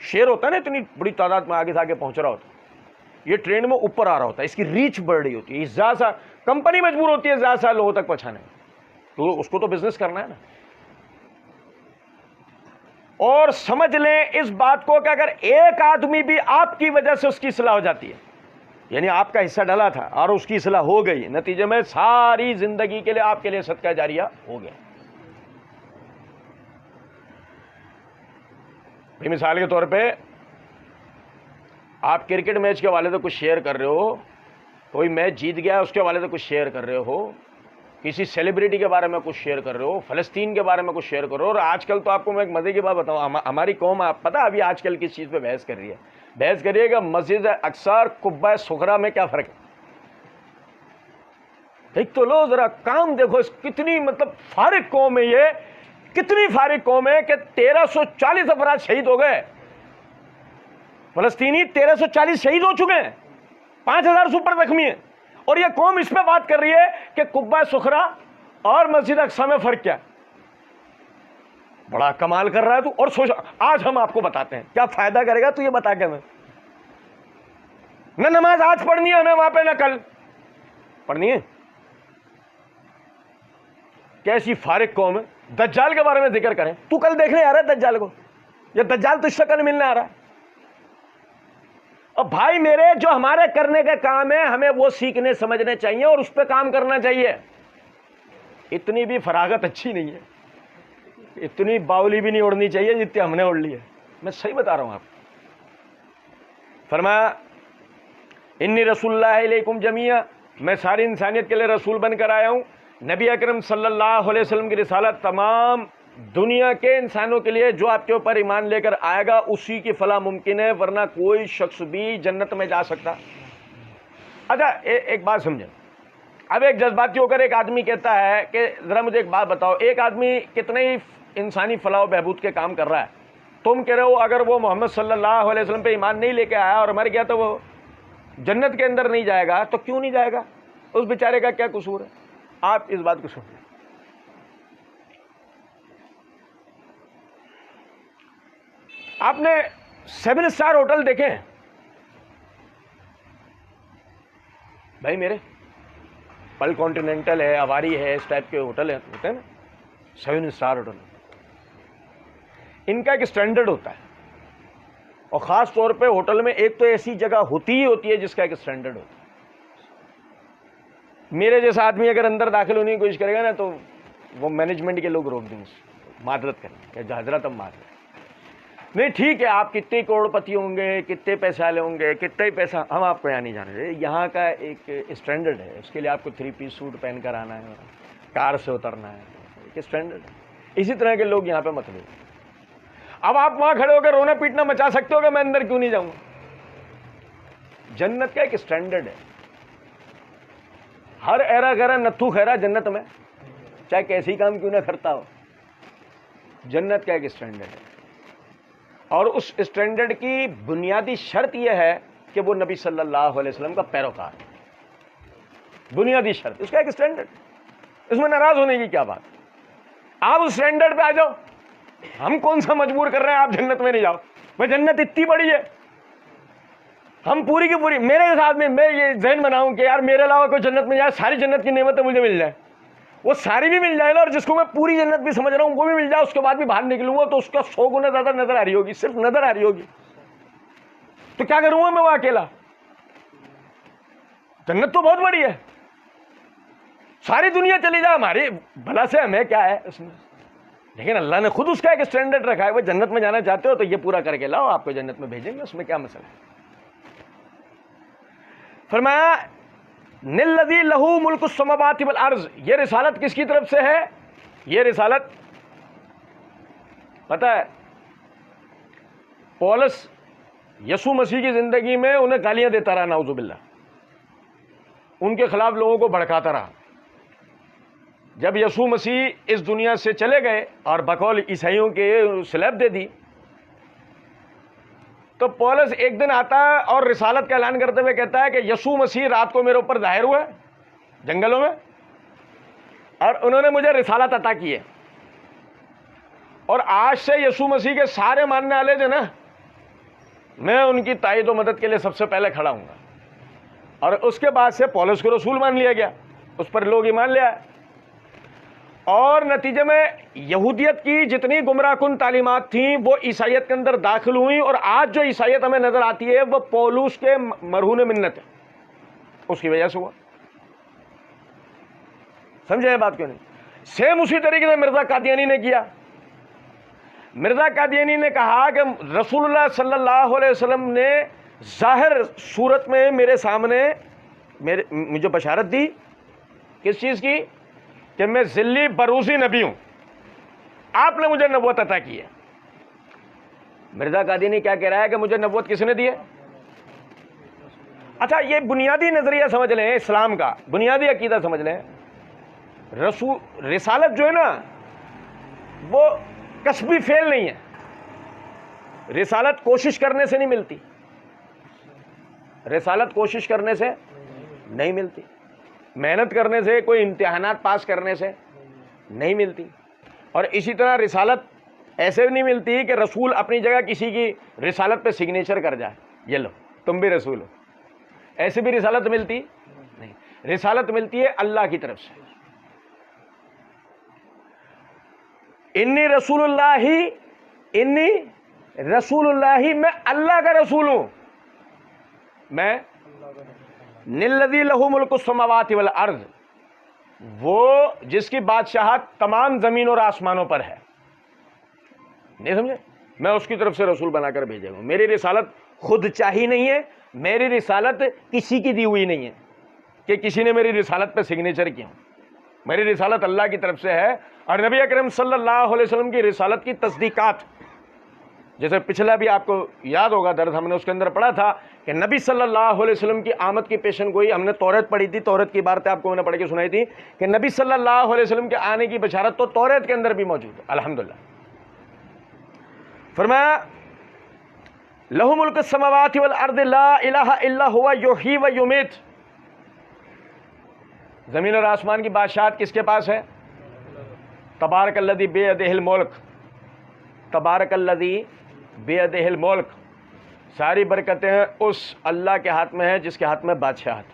شیئر ہوتا ہے نا، اتنی بڑی تعداد میں آگے سے آگے پہنچ رہا ہوتا ہے، یہ ٹرینڈ میں اوپر آ رہا ہوتا ہے، اس کی ریچ بڑھ رہی ہوتی ہے، زیادہ سا کمپنی مجبور ہوتی ہے زیادہ سے لوگوں تک پہنچانے میں، تو اس کو تو بزنس کرنا ہے نا۔ اور سمجھ لیں اس بات کو کہ اگر ایک آدمی بھی آپ کی وجہ سے اس کی اصلاح ہو جاتی ہے، یعنی آپ کا حصہ ڈلا تھا اور اس کی اصلاح ہو گئی، نتیجے میں ساری زندگی کے لیے آپ کے لیے صدقہ جاریہ ہو گیا۔ مثال کے طور پہ آپ کرکٹ میچ کے حوالے سے کچھ شیئر کر رہے ہو، کوئی میچ جیت گیا اس کے حوالے سے کچھ شیئر کر رہے ہو، کسی سیلیبریٹی کے بارے میں کچھ شیئر کر رہے ہو، فلسطین کے بارے میں کچھ شیئر کر رہے ہو۔ اور آج کل تو آپ کو میں ایک مزے کی بات بتاؤں، ہماری قوم آپ پتہ ابھی آج کل کس چیز پہ بحث کر رہی ہے؟ بحث کریے کہ مسجد اقصی اور قبہ صغریٰ میں کیا فرق ہے؟ ایک تو لو ذرا کام دیکھو، کتنی مطلب فارغ قوم ہے، یہ کتنی فارغ قوم ہے کہ 1340 افراد شہید ہو گئے، فلسطینی 1340 شہید ہو چکے ہیں، 5000 سے اوپر زخمی ہیں، اور یہ قوم اس پہ بات کر رہی ہے کہ قبہ صغریٰ اور مسجد اقصی میں فرق کیا ہے۔ بڑا کمال کر رہا ہے تو، اور سوچ آج ہم آپ کو بتاتے ہیں کیا فائدہ کرے گا تو یہ بتا کے ہمیں، نہ نماز آج پڑھنی ہے ہمیں وہاں پہ، نہ کل پڑھنی ہے۔ کیسی فارغ قوم ہے۔ دجال کے بارے میں ذکر کریں، تو کل دیکھنے آ رہا ہے دجال کو، یا دجال تو شکل ملنے آ رہا ہے؟ اور بھائی میرے جو ہمارے کرنے کے کام ہیں ہمیں وہ سیکھنے سمجھنے چاہیے اور اس پہ کام کرنا چاہیے۔ اتنی بھی فراغت اچھی نہیں ہے، اتنی باولی بھی نہیں اڑنی چاہیے جتنی ہم نے اڑ لی ہے، میں صحیح بتا رہا ہوں آپ۔ فرمایا انی رسول اللہ علیکم جمیعا، میں ساری انسانیت کے لیے رسول بن کر آیا ہوں۔ نبی اکرم صلی اللہ علیہ وسلم کی رسالت تمام دنیا کے انسانوں کے لیے، جو آپ کے اوپر ایمان لے کر آئے گا اسی کی فلاح ممکن ہے، ورنہ کوئی شخص بھی جنت میں جا سکتا۔ اچھا ایک بات سمجھیں، اب ایک جذباتی ہو کر ایک آدمی کہتا ہے کہ ذرا مجھے ایک بات بتاؤ، ایک آدمی کتنے ہی انسانی فلاح و بہبود کے کام کر رہا ہے، تم کہہ رہے ہو اگر وہ محمد صلی اللہ علیہ وسلم پہ ایمان نہیں لے کے آیا اور مر گیا تو وہ جنت کے اندر نہیں جائے گا، تو کیوں نہیں جائے گا؟ اس بیچارے کا کیا قصور ہے؟ آپ اس بات کو سنیں، آپ نے 7 اسٹار ہوٹل دیکھے ہیں بھائی میرے؟ پل کانٹیننٹل ہے، اواری ہے، اس ٹائپ کے ہوٹل ہوتے ہیں نا، 7 اسٹار ہوٹل، ان کا ایک اسٹینڈرڈ ہوتا ہے، اور خاص طور پہ ہوٹل میں ایک تو ایسی جگہ ہوتی ہی ہوتی ہے جس کا ایک اسٹینڈرڈ ہوتا ہے۔ میرے جیسا آدمی اگر اندر داخل ہونے کی کوشش کرے گا نا تو وہ مینجمنٹ کے لوگ روک دیں گے، معذرت کریں کہ حضرت ہم معذرت نہیں، ٹھیک ہے آپ کتنے کروڑ پتی ہوں گے، کتنے پیسے والے ہوں گے، کتنا ہی پیسہ، ہم آپ کو یہاں نہیں جانے دیں، یہاں کا ایک اسٹینڈرڈ ہے، اس کے لیے آپ کو 3 پیس سوٹ پہن کر آنا ہے، کار سے اترنا ہے، ایک اسٹینڈرڈ ہے۔ اسی طرح کے لوگ یہاں پہ مطلوب۔ اب آپ وہاں کھڑے ہو کر رونا پیٹنا مچا سکتے ہو کہ میں اندر کیوں نہیں جاؤں گا؟ جنت کا ایک اسٹینڈرڈ ہے، ہر ایرا گرا نتھو خیرا جنت میں، چاہے کیسی کام کیوں نہ کرتا ہو، جنت کا ایک اسٹینڈرڈ ہے، اور اس اسٹینڈرڈ کی بنیادی شرط یہ ہے کہ وہ نبی صلی اللہ علیہ وسلم کا پیروکار ہے، بنیادی شرط، اس کا ایک اسٹینڈرڈ، اس میں ناراض ہونے کی کیا بات؟ آپ اس اسٹینڈرڈ پہ آ جاؤ، ہم کون سا مجبور کر رہے ہیں آپ جنت میں نہیں جاؤ؟ میں جنت اتنی بڑی ہے، ہم پوری کی پوری، میرے ساتھ میں یہ ذہن بناؤں کہ یار میرے علاوہ کوئی جنت میں جائے، ساری جنت کی نعمتیں مجھے مل جائے، وہ ساری بھی مل جائے گا، اور جس کو میں پوری جنت بھی سمجھ رہا ہوں وہ بھی مل جائے، اس کے بعد بھی باہر نکلوں گا تو اس کا 100 گنا زیادہ نظر آ رہی ہوگی، صرف نظر آ رہی ہوگی، تو کیا کروں گا میں وہ اکیلا؟ جنت تو بہت بڑی ہے، ساری دنیا چلی جائے ہماری بھلا سے ہمیں کیا ہے اس میں؟ لیکن اللہ نے خود اس کا ایک اسٹینڈرڈ رکھا ہے، وہ جنت میں جانا چاہتے ہو تو یہ پورا کر کے لاؤ، آپ کو جنت میں بھیجیں گے، اس میں کیا مسئلہ ہے؟ فرمایا نلذی لہو ملک السماوات والارض، یہ رسالت کس کی طرف سے ہے؟ یہ رسالت پتہ ہے پولس یسوع مسیح کی زندگی میں انہیں گالیاں دیتا رہا، نعوذ باللہ، ان کے خلاف لوگوں کو بھڑکاتا رہا۔ جب یسوع مسیح اس دنیا سے چلے گئے اور بقول عیسائیوں کے سلیب دے دی، تو پولس ایک دن آتا ہے اور رسالت کا اعلان کرتے ہوئے کہتا ہے کہ یسوع مسیح رات کو میرے اوپر ظاہر ہوئے جنگلوں میں، اور انہوں نے مجھے رسالت عطا کی ہے، اور آج سے یسوع مسیح کے سارے ماننے والے جو نا، میں ان کی تائید و مدد کے لیے سب سے پہلے کھڑا ہوں گا۔ اور اس کے بعد سے پولس کو رسول مان لیا گیا، اس پر لوگ ایمان لے آئے۔ اور نتیجے میں یہودیت کی جتنی گمراہ کن تعلیمات تھیں وہ عیسائیت کے اندر داخل ہوئیں، اور آج جو عیسائیت ہمیں نظر آتی ہے وہ پولوس کے مرہون منت ہے، اس کی وجہ سے ہوا. سمجھے یہ بات کیوں نہیں؟ سیم اسی طریقے سے مرزا قادیانی نے کیا. مرزا قادیانی نے کہا کہ رسول اللہ صلی اللہ علیہ وسلم نے ظاہر صورت میں میرے سامنے مجھے بشارت دی. کس چیز کی؟ کہ میں ذلی بروزی نبی ہوں، آپ نے مجھے نبوت عطا کی ہے. مرزا قادیانی کیا کہہ رہا ہے کہ مجھے نبوت کس نے دی ہے؟ اچھا یہ بنیادی نظریہ سمجھ لیں، اسلام کا بنیادی عقیدہ سمجھ لیں. رسالت جو ہے نا وہ کسبی فعل نہیں ہے. رسالت کوشش کرنے سے نہیں ملتی، رسالت کوشش کرنے سے نہیں ملتی، محنت کرنے سے، کوئی امتحانات پاس کرنے سے نہیں ملتی. اور اسی طرح رسالت ایسے بھی نہیں ملتی کہ رسول اپنی جگہ کسی کی رسالت پہ سگنیچر کر جائے، یہ لو تم بھی رسول ہو. ایسے بھی رسالت ملتی نہیں. رسالت ملتی ہے اللہ کی طرف سے. انی رسول اللہ، میں اللہ کا رسول ہوں. میں نلذی لہ ملک السماوات والارض، وہ جس کی بادشاہت تمام زمین اور آسمانوں پر ہے. نہیں سمجھے؟ میں اس کی طرف سے رسول بنا کر بھیجا ہوں. میری رسالت خود چاہی نہیں ہے، میری رسالت کسی کی دی ہوئی نہیں ہے کہ کسی نے میری رسالت پہ سگنیچر کیا. میری رسالت اللہ کی طرف سے ہے. اور نبی اکرم صلی اللہ علیہ وسلم کی رسالت کی تصدیقات، جیسے پچھلا بھی آپ کو یاد ہوگا درس ہم نے اس کے اندر پڑھا تھا کہ نبی صلی اللہ علیہ وسلم کی آمد کی پیشن گوئی، ہم نے توریت پڑھی تھی، توریت کی عبارتیں آپ کو میں نے پڑھ کے سنائی تھی کہ نبی صلی اللہ علیہ وسلم کے آنے کی بشارت تو توریت کے اندر بھی موجود ہے. الحمدللہ. فرمایا لہ ملک السماوات والارض لا الہ الا ہوا یحیی و یمیت. زمین اور آسمان کی بادشاہت کس کے پاس ہے؟ تبارک الذی بیدہ الملک، تبارک الذی بیدہ الملک. ساری برکتیں اس اللہ کے ہاتھ میں ہیں جس کے ہاتھ میں بادشاہت.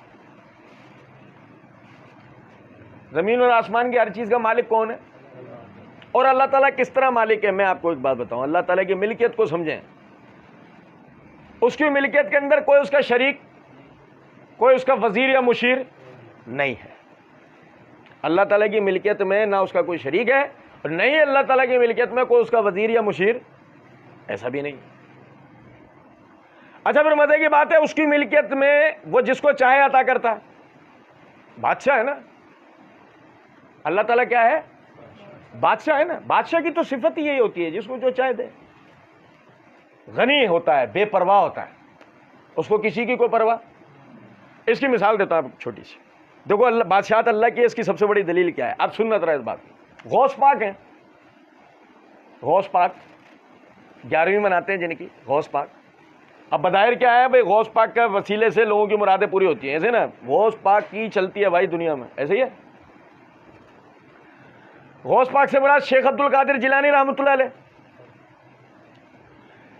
زمین اور آسمان کی ہر چیز کا مالک کون ہے؟ اور اللہ تعالیٰ کس طرح مالک ہے؟ میں آپ کو ایک بات بتاؤں. اللہ تعالیٰ کی ملکیت کو سمجھیں. اس کی ملکیت کے اندر کوئی اس کا شریک، کوئی اس کا وزیر یا مشیر نہیں ہے. اللہ تعالیٰ کی ملکیت میں نہ اس کا کوئی شریک ہے اور نہیں اللہ تعالیٰ کی ملکیت میں کوئی اس کا وزیر یا مشیر، ایسا بھی نہیں. اچھا پھر مزے کی بات ہے، اس کی ملکیت میں وہ جس کو چاہے عطا کرتا ہے. بادشاہ ہے نا اللہ تعالیٰ، کیا ہے؟ بادشاہ ہے نا. بادشاہ کی تو صفت ہی یہی ہوتی ہے جس کو جو چاہے دے. غنی ہوتا ہے، بے پرواہ ہوتا ہے، اس کو کسی کی کوئی پرواہ. اس کی مثال دیتا ہوں چھوٹی سی. دیکھو اللہ بادشاہت اللہ کی ہے، اس کی سب سے بڑی دلیل کیا ہے؟ آپ سننا ذرا اس بات. غوث پاک ہیں، غوث پاک 11ویں مناتے ہیں جن کی، غوث پاک. اب بظاہر کیا ہے بھائی؟ غوث پاک کا وسیلے سے لوگوں کی مرادیں پوری ہوتی ہیں، ایسے نا غوث پاک کی چلتی ہے بھائی دنیا میں، ایسے ہی ہے. غوث پاک سے مراد شیخ عبد القادر جیلانی رحمۃ اللہ علیہ.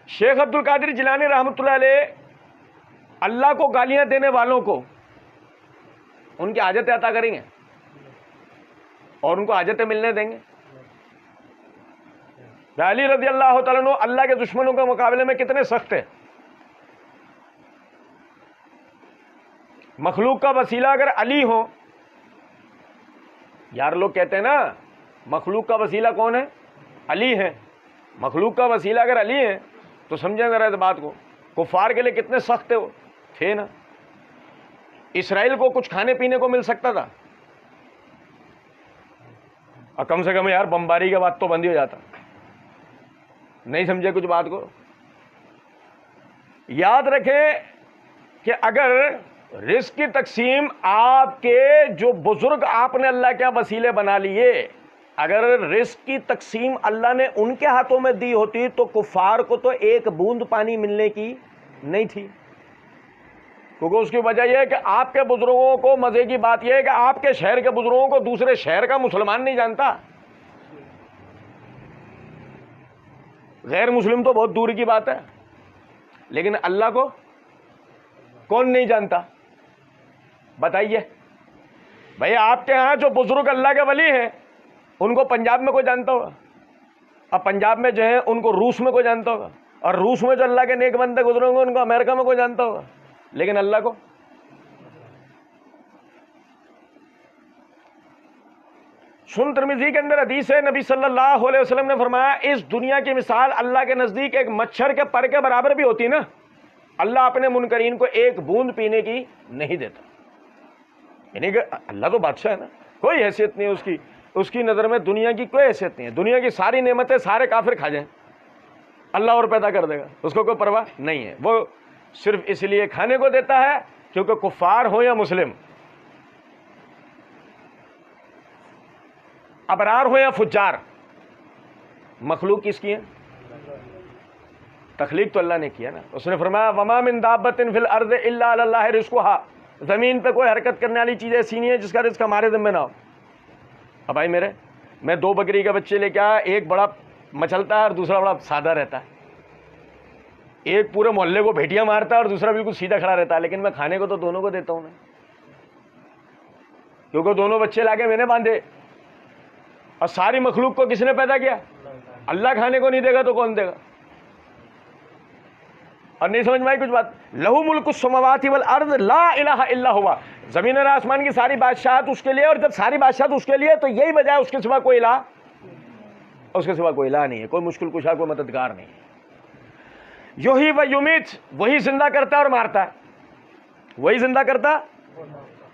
شیخ عبد القادر جیلانی رحمۃ اللہ علیہ اللہ کو گالیاں دینے والوں کو ان کی حاجتیں عطا کریں گے اور ان کو حاجتیں ملنے دیں گے. علی رضی اللہ تعالیٰ عنہ اللہ کے دشمنوں کے مقابلے میں کتنے سخت ہیں. مخلوق کا وسیلہ اگر علی ہو، یار لوگ کہتے ہیں نا مخلوق کا وسیلہ کون ہے؟ علی ہے. مخلوق کا وسیلہ اگر علی ہے تو سمجھیں ذرا اس بات کو. کفار کے لیے کتنے سخت تھے وہ، تھے نا. اسرائیل کو کچھ کھانے پینے کو مل سکتا تھا اور کم سے کم یار بمباری کے بعد تو بند ہی ہو جاتا. نہیں سمجھے کچھ بات کو؟ یاد رکھیں کہ اگر رزق کی تقسیم آپ کے جو بزرگ آپ نے اللہ کے وسیلے بنا لیے، اگر رزق کی تقسیم اللہ نے ان کے ہاتھوں میں دی ہوتی تو کفار کو تو ایک بوند پانی ملنے کی نہیں تھی. کیونکہ اس کی وجہ یہ ہے کہ آپ کے بزرگوں کو، مزے کی بات یہ ہے کہ آپ کے شہر کے بزرگوں کو دوسرے شہر کا مسلمان نہیں جانتا. غیر مسلم تو بہت دور کی بات ہے، لیکن اللہ کو کون نہیں جانتا؟ بتائیے بھائی. آپ کے ہاں جو بزرگ اللہ کے ولی ہیں ان کو پنجاب میں کوئی جانتا ہوگا، اب پنجاب میں جو ہے ان کو روس میں کوئی جانتا ہوگا، اور روس میں جو اللہ کے نیک بندے گزرے ہوں گے ان کو امریکہ میں کوئی جانتا ہوگا، لیکن اللہ کو سن۔ ترمذی کے اندر حدیث ہے، نبی صلی اللہ علیہ وسلم نے فرمایا اس دنیا کی مثال اللہ کے نزدیک ایک مچھر کے پر کے برابر بھی ہوتی نا، اللہ اپنے منکرین کو ایک بوند پینے کی نہیں دیتا۔ یعنی کہ اللہ تو بادشاہ ہے نا، کوئی حیثیت نہیں ہے اس کی نظر میں دنیا کی کوئی حیثیت نہیں ہے، دنیا کی ساری نعمتیں سارے کافر کھا جائیں اللہ اور پیدا کر دے گا، اس کو کوئی پرواہ نہیں ہے۔ وہ صرف اس لیے کھانے کو دیتا ہے کیونکہ کفار ہو یا مسلم، ابرار ہو یا فجار، مخلوق کس کی ہے؟ تخلیق تو اللہ نے کیا نا۔ اس نے فرمایا وما من دابۃ فی الارض الا علی اللہ رزقها، زمین پہ کوئی حرکت کرنے والی چیز ایسی نہیں ہے جس کا رزق ہمارے ذمہ نہ ہو۔ اب بھائی میرے، میں 2 بکری کے بچے لے کے آیا، ایک بڑا مچلتا ہے اور دوسرا بڑا سادہ رہتا ہے، ایک پورے محلے کو بھیٹیاں مارتا ہے اور دوسرا بالکل سیدھا کھڑا رہتا ہے، لیکن میں کھانے کو تو دونوں کو دیتا ہوں نا، کیونکہ دونوں بچے لا کے میں نے باندھے، اور ساری مخلوق کو کس نے پیدا کیا؟ اللہ کھانے کو نہیں دے گا تو کون دے گا؟ اور نہیں سمجھ میں آئی کچھ بات؟ لہو ملک السماوات والارض لا الہ الا ہوا، زمین اور آسمان کی ساری بادشاہت اس کے لیے، اور جب ساری بادشاہت اس کے لیے تو یہی وجہ ہے اس کے سوا کوئی الہ، اس کے سوا کوئی الہ نہیں ہے، کوئی مشکل کشا، کوئی مددگار نہیں ہے۔ یحیی و یمیت، وہی زندہ کرتا ہے اور مارتا ہے، وہی زندہ کرتا،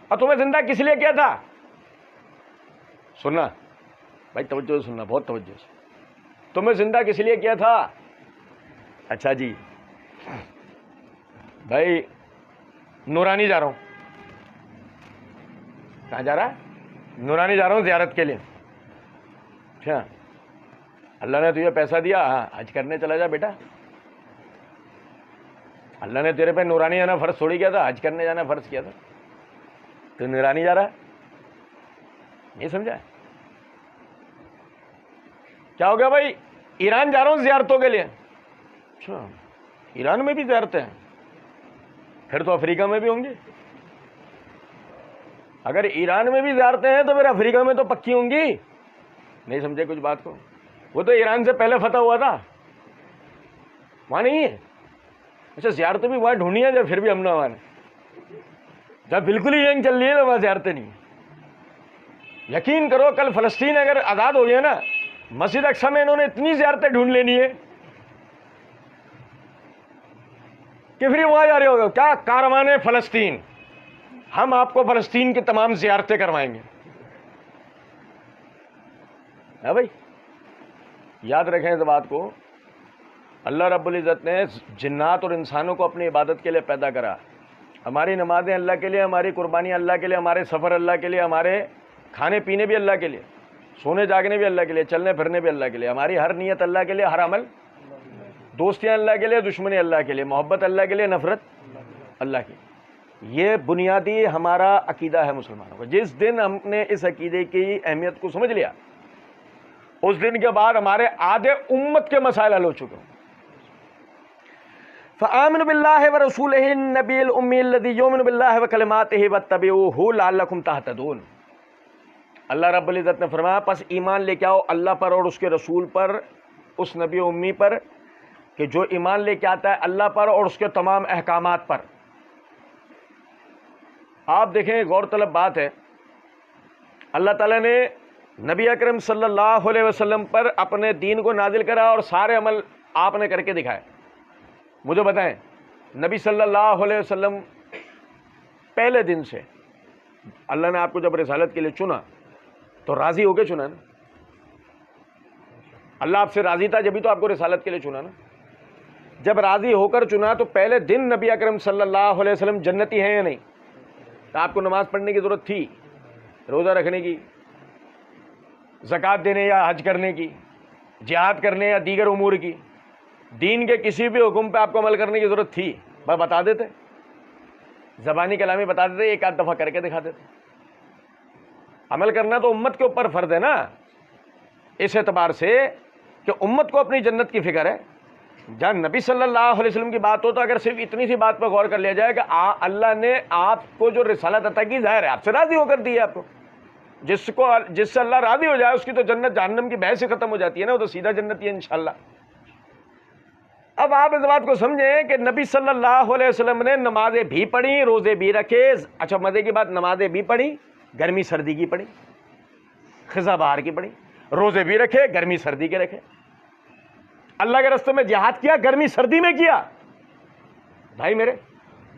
اور تمہیں زندہ کس لیے کیا تھا؟ سننا بھائی، توجہ سے سننا، بہت توجہ سے، تمہیں زندہ کس لیے کیا تھا؟ اچھا جی بھائی نورانی جا رہا ہوں، کہاں جا رہا ہے؟ نورانی جا رہا ہوں زیارت کے لیے۔ اچھا اللہ نے تجھے پیسہ دیا، ہاں حج کرنے چلا جا بیٹا، اللہ نے تیرے پہ نورانی جانا فرض تھوڑی کیا تھا، حج کرنے جانا فرض کیا تھا، تو نورانی جا رہا ہے؟ نہیں سمجھا؟ کیا ہو گیا بھائی؟ ایران جا رہا ہوں زیارتوں کے لیے۔ اچھا ایران میں بھی زیارتیں ہیں، پھر تو افریقہ میں بھی ہوں گی، اگر ایران میں بھی زیارتیں ہیں تو پھر افریقہ میں تو پکی ہوں گی۔ نہیں سمجھے کچھ بات کو؟ وہ تو ایران سے پہلے فتح ہوا تھا، وہاں نہیں ہے۔ اچھا زیارتیں بھی وہاں ڈھونڈی ہیں جب پھر بھی امن و امان ہے، جب بالکل ہی جنگ چل رہی ہے تو وہاں زیارتیں نہیں ہیں۔ یقین کرو کل فلسطین اگر آزاد ہو گیا نا، مسجد اقصی میں انہوں نے اتنی زیارتیں ڈھونڈ لینی ہے کہ پھر وہاں جا رہے ہوگا کیا کاروان فلسطین، ہم آپ کو فلسطین کی تمام زیارتیں کروائیں گے۔ ہے بھائی، یاد رکھیں اس بات کو، اللہ رب العزت نے جنات اور انسانوں کو اپنی عبادت کے لیے پیدا کرا، ہماری نمازیں اللہ کے لیے، ہماری قربانی اللہ کے لیے، ہمارے سفر اللہ کے لیے، ہمارے کھانے پینے بھی اللہ کے لیے، سونے جاگنے بھی اللہ کے لیے، چلنے پھرنے بھی اللہ کے لیے، ہماری ہر نیت اللہ کے لیے، ہر عمل، دوستیاں اللہ کے لیے، دشمنی اللہ کے لیے، محبت اللہ کے لیے، نفرت اللہ کی۔ یہ بنیادی ہمارا عقیدہ ہے مسلمانوں کا۔ جس دن ہم نے اس عقیدے کی اہمیت کو سمجھ لیا، اس دن کے بعد ہمارے آدھے امت کے مسائل حل ہو چکے ہیں۔ فآمنوا باللہ ورسولہ النبی الأمی الذی یؤمن باللہ وکلماتہ واتبعوہ لعلکم تہتدون۔ اللہ رب العزت نے فرمایا پس ایمان لے کے آؤ اللہ پر اور اس کے رسول پر، اس نبی امی پر کہ جو ایمان لے کے آتا ہے اللہ پر اور اس کے تمام احکامات پر۔ آپ دیکھیں غور طلب بات ہے، اللہ تعالیٰ نے نبی اکرم صلی اللہ علیہ وسلم پر اپنے دین کو نازل کرا اور سارے عمل آپ نے کر کے دکھائے۔ مجھے بتائیں نبی صلی اللہ علیہ وسلم پہلے دن سے اللہ نے آپ کو جب رسالت کے لیے چنا تو راضی ہو کے چنا نا، اللہ آپ سے راضی تھا جبھی تو آپ کو رسالت کے لیے چنا نا۔ جب راضی ہو کر چنا تو پہلے دن نبی اکرم صلی اللہ علیہ وسلم جنتی ہیں یا نہیں؟ تو آپ کو نماز پڑھنے کی ضرورت تھی، روزہ رکھنے کی، زکوٰۃ دینے یا حج کرنے کی، جہاد کرنے یا دیگر امور کی، دین کے کسی بھی حکم پہ آپ کو عمل کرنے کی ضرورت تھی؟ بس بتا دیتے، زبانی کلامی بتا دیتے، ایک آدھ دفعہ کر کے دکھا دیتے۔ عمل کرنا تو امت کے اوپر فرض ہے نا، اس اعتبار سے کہ امت کو اپنی جنت کی فکر ہے۔ جب نبی صلی اللہ علیہ وسلم کی بات ہو تو اگر صرف اتنی سی بات پہ غور کر لیا جائے کہ اللہ نے آپ کو جو رسالت عطا کی ظاہر ہے آپ سے راضی ہو کر دی ہے آپ کو، جس سے اللہ راضی ہو جائے اس کی تو جنت جہنم کی بحث ہی ختم ہو جاتی ہے نا، وہ تو سیدھا جنتی ہے انشاءاللہ۔ اب آپ اس بات کو سمجھیں کہ نبی صلی اللہ علیہ وسلم نے نمازیں بھی پڑھی، روزے بھی رکھے۔ اچھا مزے کی بات، نمازیں بھی پڑھی، گرمی سردی کی پڑھی، خزاں بہار کی پڑھی، روزے بھی رکھے، گرمی سردی کے رکھے، اللہ کے راستے میں جہاد کیا، گرمی سردی میں کیا۔ بھائی میرے،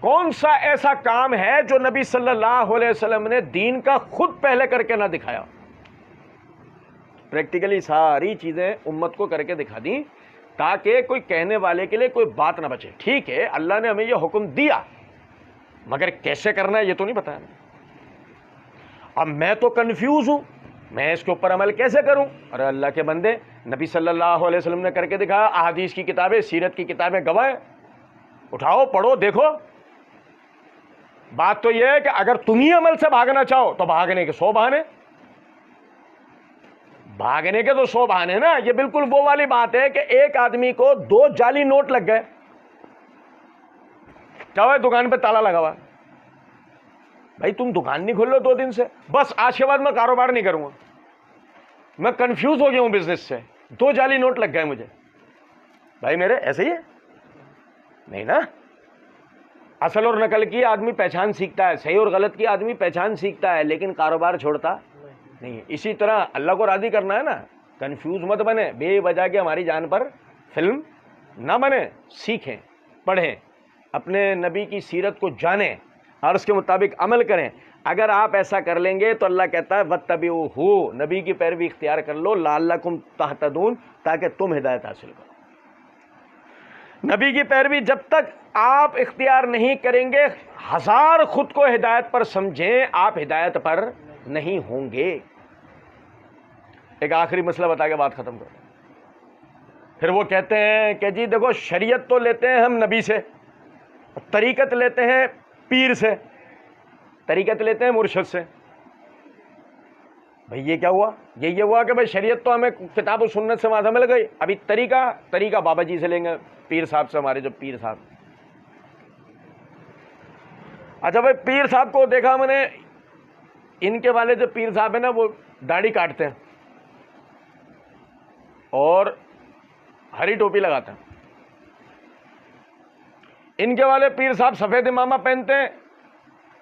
کون سا ایسا کام ہے جو نبی صلی اللہ علیہ وسلم نے دین کا خود پہلے کر کے نہ دکھایا؟ پریکٹیکلی ساری چیزیں امت کو کر کے دکھا دیں تاکہ کوئی کہنے والے کے لیے کوئی بات نہ بچے۔ ٹھیک ہے اللہ نے ہمیں یہ حکم دیا، مگر کیسے کرنا ہے یہ تو نہیں بتایا۔ اب میں تو کنفیوز ہوں، میں اس کے اوپر عمل کیسے کروں؟ ارے اللہ کے بندے، نبی صلی اللہ علیہ وسلم نے کر کے دکھایا، احادیث کی کتابیں، سیرت کی کتابیں گواہ، اٹھاؤ پڑھو دیکھو۔ بات تو یہ ہے کہ اگر تم ہی عمل سے بھاگنا چاہو تو بھاگنے کے 100 بہانے، بھاگنے کے تو 100 بہانے نا۔ یہ بالکل وہ والی بات ہے کہ ایک آدمی کو 2 جعلی نوٹ لگ گئے، کیا ہوا؟ دکان پہ تالا لگا ہوا۔ بھائی تم دکان نہیں کھول لو 2 دن سے، بس آج کے بعد میں کاروبار نہیں کروں گا، میں کنفیوز ہو گیا ہوں بزنس سے، 2 جعلی نوٹ لگ گئے مجھے۔ بھائی میرے ایسے ہی ہے نہیں نا؟ اصل اور نقل کی آدمی پہچان سیکھتا ہے، صحیح اور غلط کی آدمی پہچان سیکھتا ہے، لیکن کاروبار چھوڑتا نہیں ہے۔ اسی طرح اللہ کو راضی کرنا ہے نا، کنفیوز مت بنے، بے وجہ کے ہماری جان پر فلم نہ بنے، سیکھیں، پڑھیں، اپنے نبی کی سیرت کو جانیں اور اس کے مطابق عمل کریں۔ اگر آپ ایسا کر لیں گے تو اللہ کہتا ہے وَاتَّبِعُوهُ، نبی کی پیروی اختیار کر لو، لعلکم تہتدون، تاکہ تم ہدایت حاصل کرو۔ نبی کی پیروی جب تک آپ اختیار نہیں کریں گے، 1000 خود کو ہدایت پر سمجھیں، آپ ہدایت پر نہیں ہوں گے۔ ایک آخری مسئلہ بتا کے بات ختم کرو۔ پھر وہ کہتے ہیں کہ جی دیکھو شریعت تو لیتے ہیں ہم نبی سے، طریقت لیتے ہیں پیر سے، طریقت لیتے ہیں مرشد سے۔ بھئی یہ کیا ہوا؟ یہ ہوا کہ بھئی شریعت تو ہمیں کتاب و سنت سے وہاں مل گئی، ابھی طریقہ بابا جی سے لیں گے، پیر صاحب سے، ہمارے جو پیر صاحب۔ اچھا بھئی پیر صاحب کو دیکھا میں نے، ان کے والے جو پیر صاحب ہیں نا وہ داڑھی کاٹتے ہیں اور ہری ٹوپی لگاتے ہیں۔ ان کے والے پیر صاحب سفید امامہ پہنتے ہیں،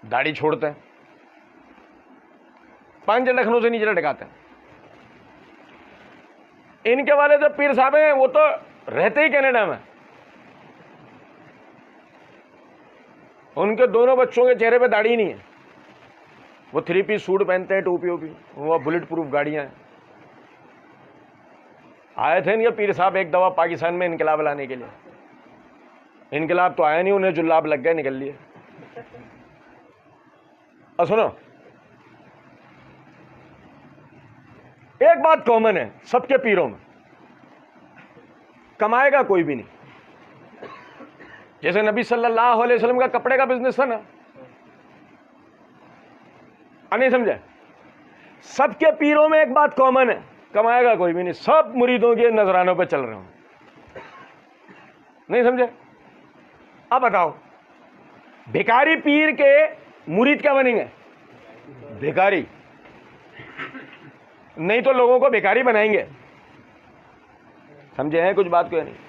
داڑھی چھوڑتے ہیں، پنج لکھنؤ سے نیچے لٹکاتے ہیں۔ ان کے والے جو پیر صاحب ہیں وہ تو رہتے ہی کینیڈا میں، ان کے دونوں بچوں کے چہرے پہ داڑھی نہیں ہے، وہ 3 پیس سوٹ پہنتے ہیں، ٹوپی ووپی، وہ بلٹ پروف گاڑیاں ہیں۔ آئے تھے ان کے پیر صاحب ایک دفعہ پاکستان میں انقلاب لانے کے لیے، انقلاب تو آیا نہیں، انہیں جلاب لگ گئے، نکل لیے۔ اور سنو ایک بات کامن ہے سب کے پیروں میں، کمائے گا کوئی بھی نہیں۔ جیسے نبی صلی اللہ علیہ وسلم کا کپڑے کا بزنس تھا نا، نہیں سمجھے؟ سب کے پیروں میں ایک بات کامن ہے، کمائے گا کوئی بھی نہیں، سب مریدوں کے نذرانوں پہ چل رہے ہوں، نہیں سمجھے؟ اب بتاؤ بھکاری پیر کے مرید کیا بنیں گے؟ بھکاری، نہیں تو لوگوں کو بھکاری بنائیں گے۔ سمجھے ہیں کچھ بات کو یا نہیں؟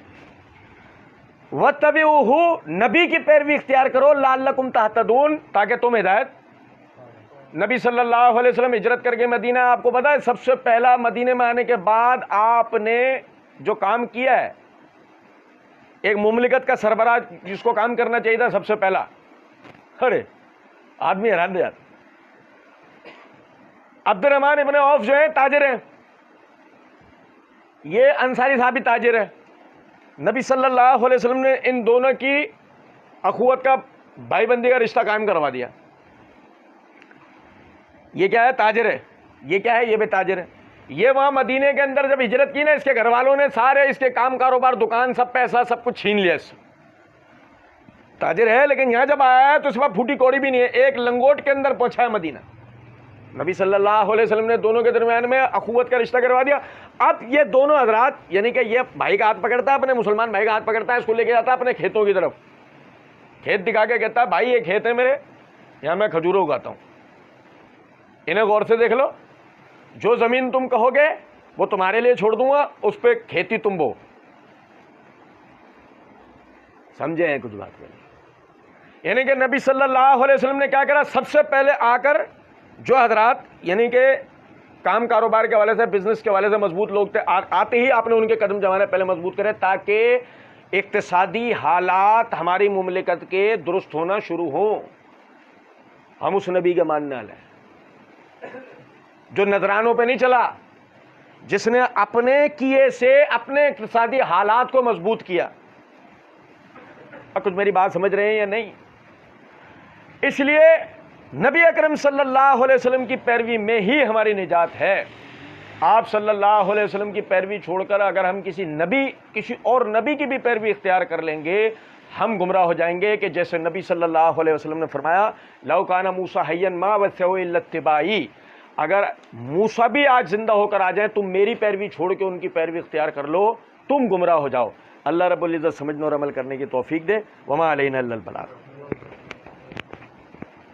وَاتَّبِعُوهُ، نبی کی پیروی اختیار کرو، لعلکم تہتدون، تاکہ تم ہدایت۔ نبی صلی اللہ علیہ وسلم ہجرت کر کے مدینہ، آپ کو پتا ہے سب سے پہلا مدینے میں آنے کے بعد آپ نے جو کام کیا ہے، ایک مملکت کا سربراہ جس کو کام کرنا چاہیے تھا سب سے پہلا، ارے آدمی حیران رہ جاتا۔ عبد الرحمن ابن عوف جو ہے تاجر ہیں، یہ انصاری صحابی تاجر ہے۔ نبی صلی اللہ علیہ وسلم نے ان دونوں کی اخوت کا، بھائی بندی کا رشتہ قائم کروا دیا۔ یہ کیا ہے؟ تاجر ہے۔ یہ کیا ہے؟ یہ بھی تاجر ہے۔ یہ وہاں مدینے کے اندر جب ہجرت کی نا، اس کے گھر والوں نے سارے اس کے کام کاروبار، دکان، سب پیسہ سب کچھ چھین لیا اس سے۔ تاجر ہے لیکن یہاں جب آیا ہے تو اس وقت پھوٹی کوڑی بھی نہیں ہے، ایک لنگوٹ کے اندر پہنچا ہے مدینہ۔ نبی صلی اللہ علیہ وسلم نے دونوں کے درمیان میں اخوت کا رشتہ کروا دیا۔ اب یہ دونوں حضرات، یعنی کہ یہ بھائی کا ہاتھ پکڑتا ہے، اپنے مسلمان بھائی کا ہاتھ پکڑتا ہے، اس کو لے کے جاتا ہے اپنے کھیتوں کی طرف، کھیت دکھا کے کہتا ہے بھائی یہ کھیت ہے میرے، یہاں میں کھجوریں اگاتا ہوں، انہیں غور سے دیکھ لو، جو زمین تم کہو گے وہ تمہارے لیے چھوڑ دوں گا، اس پہ کھیتی تم بو. سمجھے ہیں کچھ بات میں؟ یعنی کہ نبی صلی اللہ علیہ وسلم نے کیا کرا، سب سے پہلے آ کر جو حضرات یعنی کہ کام کاروبار کے حوالے سے، بزنس کے حوالے سے مضبوط لوگ تھے، آتے ہی آپ نے ان کے قدم جمانے پہلے مضبوط کرے تاکہ اقتصادی حالات ہماری مملکت کے درست ہونا شروع ہوں. ہم اس نبی کے ماننے والے ہیں جو نذرانوں پہ نہیں چلا، جس نے اپنے کیے سے اپنے اقتصادی حالات کو مضبوط کیا. اب کچھ میری بات سمجھ رہے ہیں یا نہیں؟ اس لیے نبی اکرم صلی اللہ علیہ وسلم کی پیروی میں ہی ہماری نجات ہے. آپ صلی اللہ علیہ وسلم کی پیروی چھوڑ کر اگر ہم کسی اور نبی کی بھی پیروی اختیار کر لیں گے، ہم گمراہ ہو جائیں گے. کہ جیسے نبی صلی اللہ علیہ وسلم نے فرمایا، لو کان موسیٰ حیا ما وسعہ الا اتباعی، اگر موسیٰ بھی آج زندہ ہو کر آ جائیں، تم میری پیروی چھوڑ کے ان کی پیروی اختیار کر لو، تم گمراہ ہو جاؤ. اللہ رب العزت سمجھنے اور عمل کرنے کی توفیق دے. وما علینا الا البلاغ.